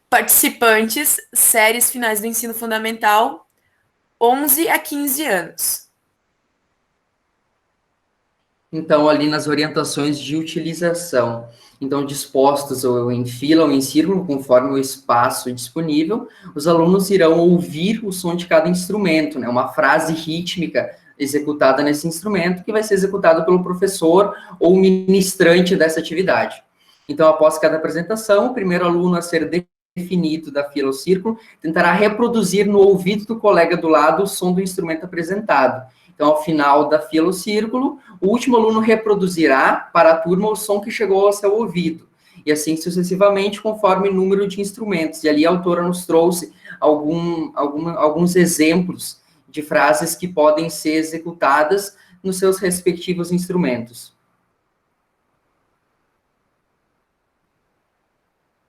participantes, séries finais do ensino fundamental, 11 a 15 anos.
Então, ali nas orientações de utilização, então, dispostos ou em fila ou em círculo, conforme o espaço disponível, os alunos irão ouvir o som de cada instrumento, né? Uma frase rítmica executada nesse instrumento, que vai ser executada pelo professor ou ministrante dessa atividade. Então, após cada apresentação, o primeiro aluno a ser definido da fila ou círculo tentará reproduzir no ouvido do colega do lado o som do instrumento apresentado. Então, ao final da fila ou círculo, o último aluno reproduzirá para a turma o som que chegou ao seu ouvido. E assim sucessivamente, conforme o número de instrumentos. E ali a autora nos trouxe alguns exemplos de frases que podem ser executadas nos seus respectivos instrumentos.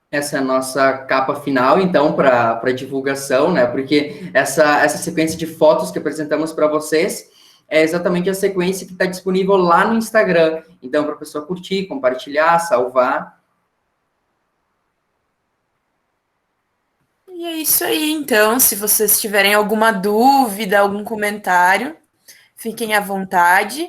Essa é a nossa capa final, então, para divulgação, né? Porque essa sequência de fotos que apresentamos para vocês é exatamente a sequência que está disponível lá no Instagram. Então, para a pessoa curtir, compartilhar, salvar.
E é isso aí, então. Se vocês tiverem alguma dúvida, algum comentário, fiquem à vontade.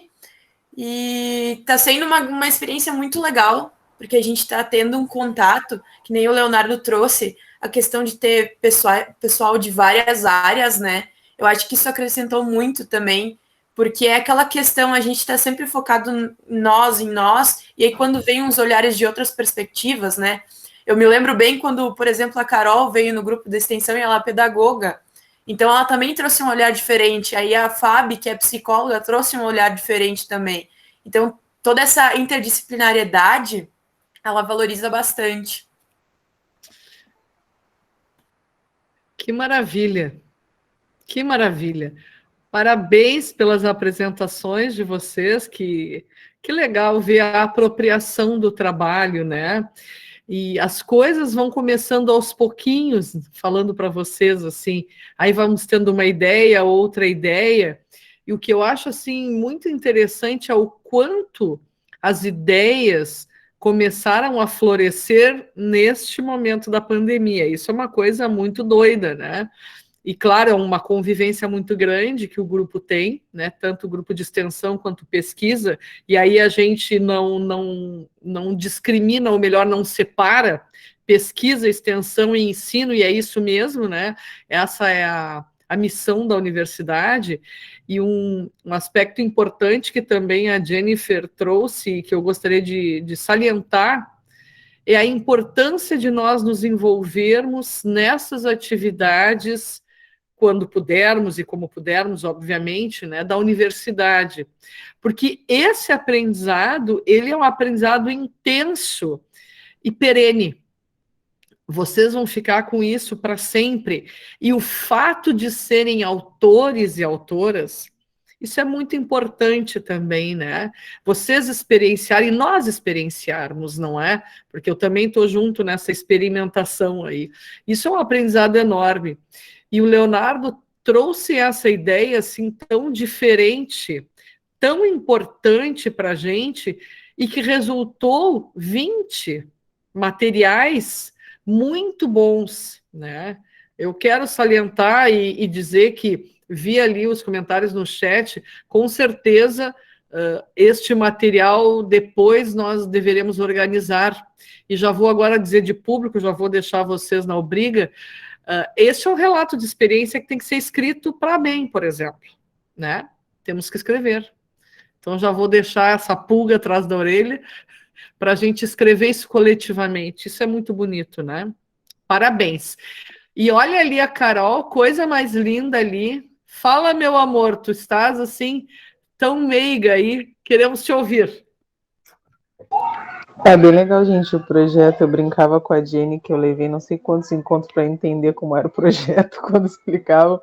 E está sendo uma experiência muito legal, porque a gente está tendo um contato, que nem o Leonardo trouxe, a questão de ter pessoal de várias áreas, né? Eu acho que isso acrescentou muito também, porque é aquela questão, a gente está sempre focado em nós, e aí quando vem uns olhares de outras perspectivas, né? Eu me lembro bem quando, por exemplo, a Carol veio no grupo da extensão e ela é pedagoga, então ela também trouxe um olhar diferente, aí a Fábio, que é psicóloga, trouxe um olhar diferente também. Então, toda essa interdisciplinariedade, ela valoriza bastante.
Que maravilha! Que maravilha! Parabéns pelas apresentações de vocês, que legal ver a apropriação do trabalho, né? E as coisas vão começando aos pouquinhos, falando para vocês assim, aí vamos tendo uma ideia, outra ideia, e o que eu acho assim muito interessante é o quanto as ideias começaram a florescer neste momento da pandemia. Isso é uma coisa muito doida, né? E, claro, é uma convivência muito grande que o grupo tem, né? Tanto o grupo de extensão quanto pesquisa, e aí a gente não discrimina, ou melhor, não separa pesquisa, extensão e ensino, e é isso mesmo, né? Essa é a missão da universidade, e um aspecto importante que também a Jennifer trouxe, que eu gostaria de salientar, é a importância de nós nos envolvermos nessas atividades quando pudermos e como pudermos, obviamente, né, da universidade. Porque esse aprendizado, ele é um aprendizado intenso e perene. Vocês vão ficar com isso para sempre. E o fato de serem autores e autoras, Isso é muito importante também, né? Vocês experienciarem e nós experienciarmos, não é? Porque eu também estou junto nessa experimentação aí. Isso é um aprendizado enorme. E o Leonardo trouxe essa ideia assim tão diferente, tão importante para a gente, e que resultou 20 materiais muito bons, né? Eu quero salientar e dizer que vi ali os comentários no chat, com certeza este material depois nós deveremos organizar. E já vou agora dizer de público, já vou deixar vocês na obriga. Este é um relato de experiência que tem que ser escrito para bem, por exemplo, né? Temos que escrever. Então já vou deixar essa pulga atrás da orelha para a gente escrever isso coletivamente. Isso é muito bonito, né? Parabéns. E olha ali a Carol, coisa mais linda ali. Fala, meu amor, tu estás assim, tão meiga aí, queremos te ouvir.
É bem legal, gente, o projeto. Eu brincava com a Jenny que eu levei não sei quantos encontros para entender como era o projeto quando explicava,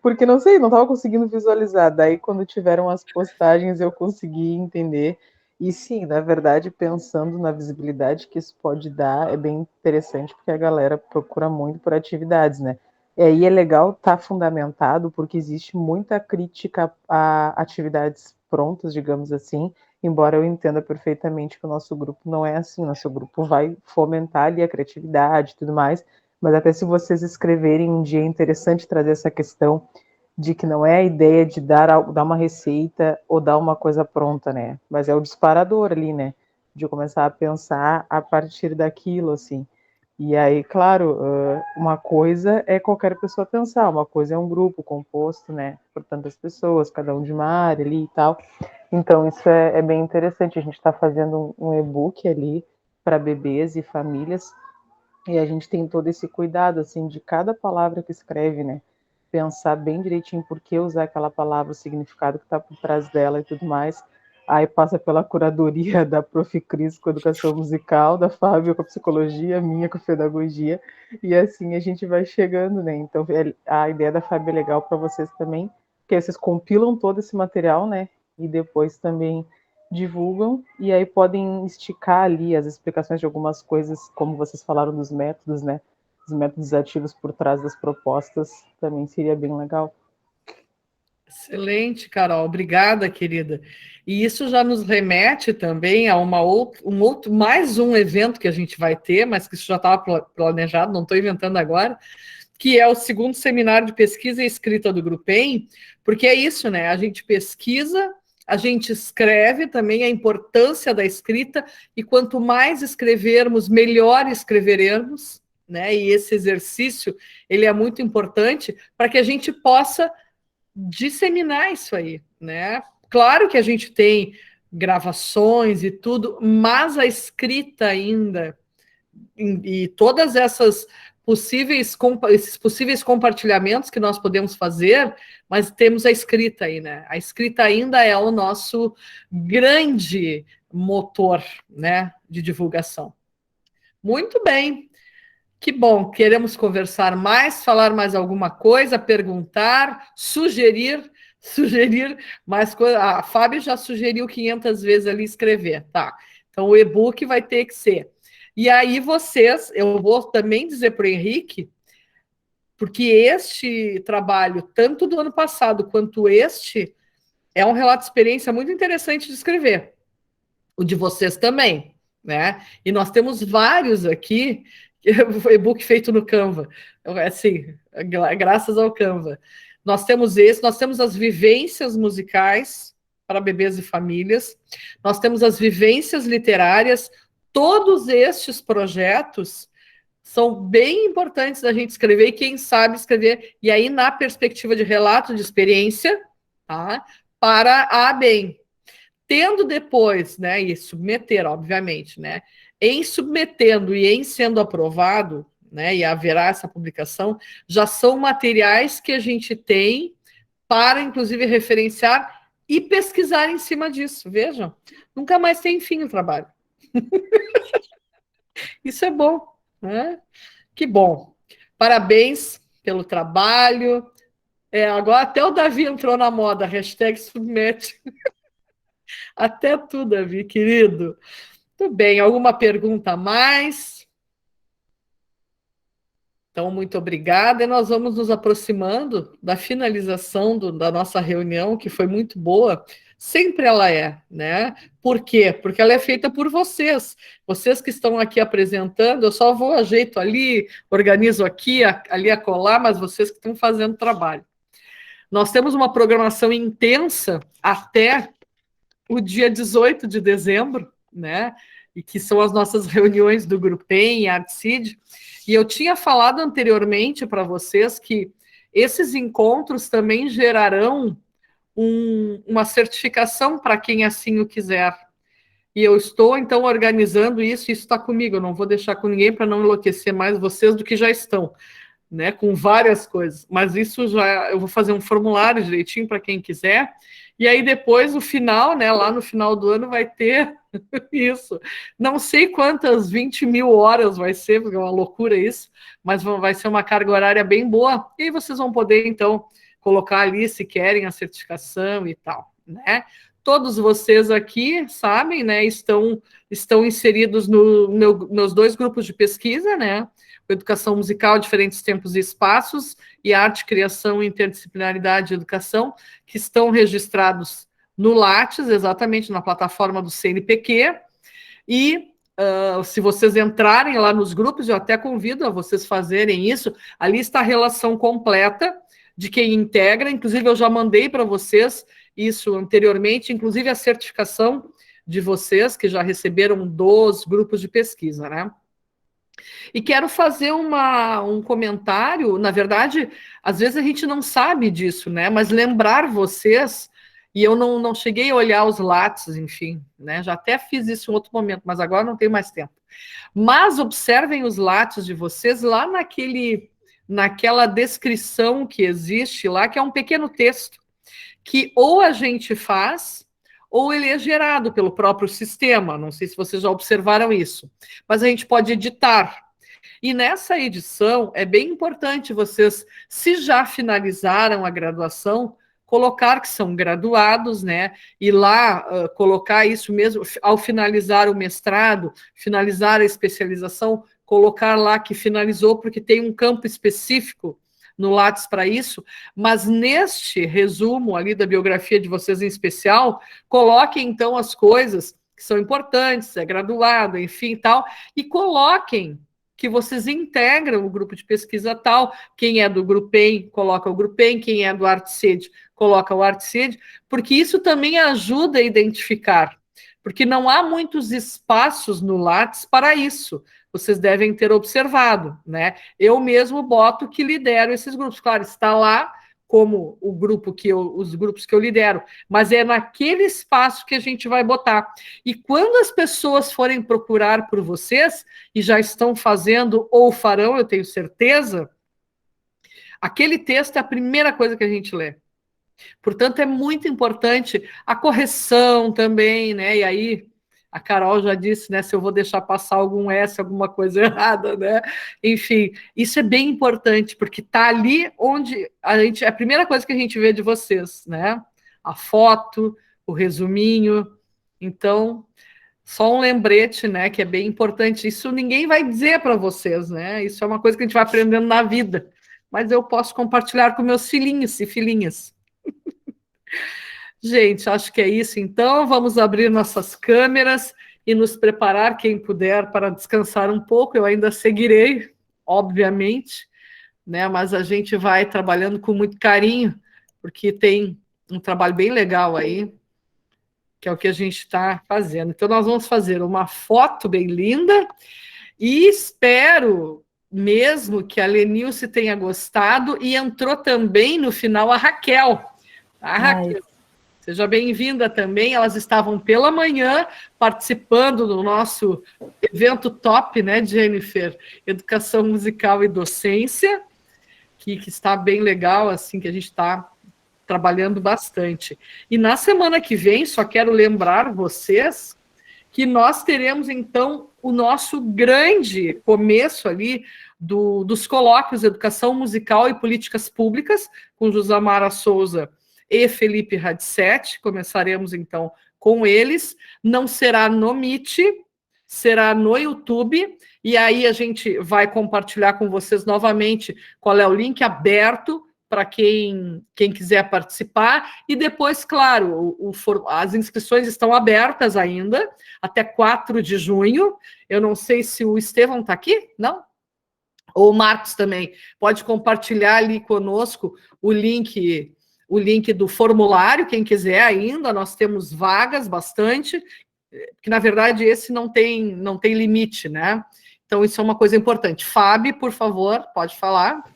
porque não sei, não estava conseguindo visualizar. Daí, quando tiveram as postagens, eu consegui entender. E sim, na verdade, pensando na visibilidade que isso pode dar, é bem interessante, porque a galera procura muito por atividades, né? E aí é legal estar fundamentado, porque existe muita crítica a atividades prontas, digamos assim, embora eu entenda perfeitamente que o nosso grupo não é assim, nosso grupo vai fomentar ali a criatividade e tudo mais, mas até se vocês escreverem um dia é interessante trazer essa questão de que não é a ideia de dar uma receita ou dar uma coisa pronta, né? Mas é o disparador ali, né? De começar a pensar a partir daquilo, assim. E aí, claro, uma coisa é qualquer pessoa pensar, uma coisa é um grupo composto, né, por tantas pessoas, cada um de uma área ali e tal. Então, isso é bem interessante. A gente está fazendo um e-book ali para bebês e famílias, e a gente tem todo esse cuidado, assim, de cada palavra que escreve, né, pensar bem direitinho por que usar aquela palavra, o significado que está por trás dela e tudo mais. Aí passa pela curadoria da Prof. Cris com a educação musical, da Fábio com a psicologia, minha com a pedagogia, e assim a gente vai chegando, né? Então a ideia da Fábio é legal para vocês também, porque vocês compilam todo esse material, né? E depois também divulgam, e aí podem esticar ali as explicações de algumas coisas, como vocês falaram dos métodos, né? Os métodos ativos por trás das propostas, também seria bem legal.
Excelente, Carol. Obrigada, querida. E isso já nos remete também a mais um evento que a gente vai ter, mas que isso já estava planejado, não estou inventando agora, que é o segundo seminário de pesquisa e escrita do Grupem, porque é isso, né? A gente pesquisa, a gente escreve também a importância da escrita, e quanto mais escrevermos, melhor escreveremos, né? E esse exercício, ele é muito importante para que a gente possa disseminar isso aí, né? Claro que a gente tem gravações e tudo, mas a escrita ainda e todas essas esses possíveis compartilhamentos que nós podemos fazer, mas temos a escrita aí, né? A escrita ainda é o nosso grande motor, né, de divulgação. Muito bem. Que bom, queremos conversar mais, falar mais alguma coisa, perguntar, sugerir mais coisas. A Fábio já sugeriu 500 vezes ali escrever, tá? Então o e-book vai ter que ser. E aí vocês, eu vou também dizer para o Henrique, porque este trabalho, tanto do ano passado quanto este, é um relato de experiência muito interessante de escrever. O de vocês também, né? E nós temos vários aqui, e-book feito no Canva, assim, graças ao Canva. Nós temos nós temos as vivências musicais para bebês e famílias, nós temos as vivências literárias, todos estes projetos são bem importantes da gente escrever, e quem sabe escrever, e aí na perspectiva de relato de experiência, tá? Para a ABEM. Tendo depois, né, e submeter, obviamente, né, em submetendo e em sendo aprovado, né, e haverá essa publicação, já são materiais que a gente tem para, inclusive, referenciar e pesquisar em cima disso. Vejam, nunca mais tem fim o trabalho. Isso é bom, né? Que bom. Parabéns pelo trabalho. Agora até o Davi entrou na moda, hashtag submete. Até tu, Davi, querido. Tudo bem, alguma pergunta a mais? Então, muito obrigada. E nós vamos nos aproximando da finalização da nossa reunião, que foi muito boa. Sempre ela é, né? Por quê? Porque ela é feita por vocês. Vocês que estão aqui apresentando, eu só vou ajeito ali, organizo aqui, ali acolá, mas vocês que estão fazendo trabalho. Nós temos uma programação intensa até o dia 18 de dezembro, né? E que são as nossas reuniões do Grupem e ArtSeed. E eu tinha falado anteriormente para vocês que esses encontros também gerarão uma certificação para quem assim o quiser. E eu estou, então, organizando isso está comigo. Eu não vou deixar com ninguém para não enlouquecer mais vocês do que já estão, né? Com várias coisas. Mas isso eu vou fazer um formulário direitinho para quem quiser. E aí depois, no final, né, lá no final do ano, vai ter isso. Não sei quantas 20 mil horas vai ser, porque é uma loucura isso, mas vai ser uma carga horária bem boa. E aí vocês vão poder, então, colocar ali, se querem, a certificação e tal, né? Todos vocês aqui, sabem, né, estão inseridos meus 2 grupos de pesquisa, né? Educação musical, diferentes tempos e espaços, e arte, criação, interdisciplinaridade e educação, que estão registrados no Lattes, exatamente na plataforma do CNPq, e se vocês entrarem lá nos grupos, eu até convido a vocês fazerem isso, ali está a relação completa de quem integra, inclusive eu já mandei para vocês isso anteriormente, inclusive a certificação de vocês, que já receberam dos grupos de pesquisa, né? E quero fazer um comentário, na verdade, às vezes a gente não sabe disso, né? Mas lembrar vocês, e eu não cheguei a olhar os Lattes, enfim, né? Já até fiz isso em outro momento, mas agora não tenho mais tempo. Mas observem os Lattes de vocês lá naquela descrição que existe lá, que é um pequeno texto, que ou a gente faz, ou ele é gerado pelo próprio sistema. Não sei se vocês já observaram isso, mas a gente pode editar. E nessa edição é bem importante vocês, se já finalizaram a graduação, colocar que são graduados, né? E lá colocar isso mesmo, ao finalizar o mestrado, finalizar a especialização, colocar lá que finalizou, porque tem um campo específico no Lattes para isso, mas neste resumo ali da biografia de vocês em especial, coloquem então as coisas que são importantes, é graduado, enfim, tal, e coloquem que vocês integram o grupo de pesquisa tal, quem é do Grupem, coloca o Grupem, quem é do ArtSeed, coloca o ArtSeed, porque isso também ajuda a identificar, porque não há muitos espaços no Lattes para isso. Vocês devem ter observado, né? Eu mesmo boto que lidero esses grupos. Claro, está lá como os grupos que eu lidero, mas é naquele espaço que a gente vai botar. E quando as pessoas forem procurar por vocês, e já estão fazendo ou farão, eu tenho certeza, aquele texto é a primeira coisa que a gente lê. Portanto, é muito importante a correção também, né? E aí a Carol já disse, né, se eu vou deixar passar algum S, alguma coisa errada, né? Enfim, isso é bem importante, porque está ali onde é a primeira coisa que a gente vê de vocês, né? A foto, o resuminho. Então, só um lembrete, né, que é bem importante. Isso ninguém vai dizer para vocês, né? Isso é uma coisa que a gente vai aprendendo na vida. Mas eu posso compartilhar com meus filhinhos e filhinhas. Gente, acho que é isso, então. Vamos abrir nossas câmeras e nos preparar, quem puder, para descansar um pouco. Eu ainda seguirei, obviamente, né? Mas a gente vai trabalhando com muito carinho, porque tem um trabalho bem legal aí, que é o que a gente está fazendo. Então, nós vamos fazer uma foto bem linda e espero mesmo que a Lenilce tenha gostado, e entrou também no final a Raquel. A Raquel. Seja bem-vinda também, elas estavam pela manhã participando do nosso evento top, né, Jennifer? Educação musical e docência, que está bem legal, assim, que a gente está trabalhando bastante. E na semana que vem, só quero lembrar vocês que nós teremos, então, o nosso grande começo ali dos colóquios Educação Musical e Políticas Públicas, com Josamara Souza e Felipe Radicetti. Começaremos, então, com eles. Não será no Meet, será no YouTube, e aí a gente vai compartilhar com vocês novamente qual é o link aberto para quem quiser participar, e depois, claro, as inscrições estão abertas ainda, até 4 de junho. Eu não sei se o Estevão está aqui, não? Ou o Marcos também. Pode compartilhar ali conosco o link do formulário, quem quiser ainda, nós temos vagas bastante, que na verdade esse não tem limite, né? Então isso é uma coisa importante. Fábio, por favor, pode falar.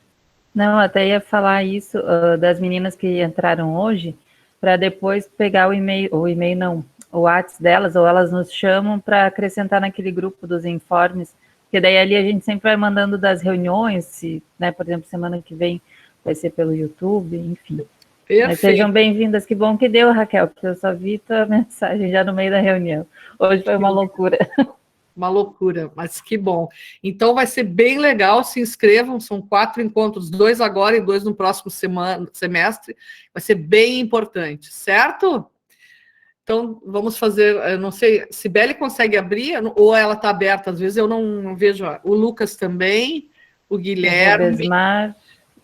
Não, até ia falar isso das meninas que entraram hoje, para depois pegar o WhatsApp delas, ou elas nos chamam para acrescentar naquele grupo dos informes, porque daí ali a gente sempre vai mandando das reuniões, se, né, por exemplo, semana que vem vai ser pelo YouTube, enfim. Mas sejam bem-vindas, que bom que deu, Raquel, porque eu só vi tua mensagem já no meio da reunião. Hoje foi uma loucura.
Uma loucura, mas que bom. Então vai ser bem legal, se inscrevam, são 4 encontros, 2 agora e 2 no próximo semestre, vai ser bem importante, certo? Então vamos fazer, eu não sei, Cibele consegue abrir, ou ela está aberta, às vezes eu não vejo, o Lucas também, o Guilherme.
O Besmar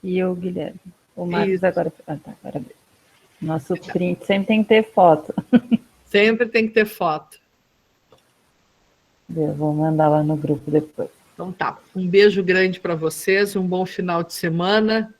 e o Guilherme. O Marcos agora abriu. Nosso print sempre tem que ter foto.
Sempre tem que ter foto.
Eu vou mandar lá no grupo depois.
Então tá, um beijo grande para vocês, um bom final de semana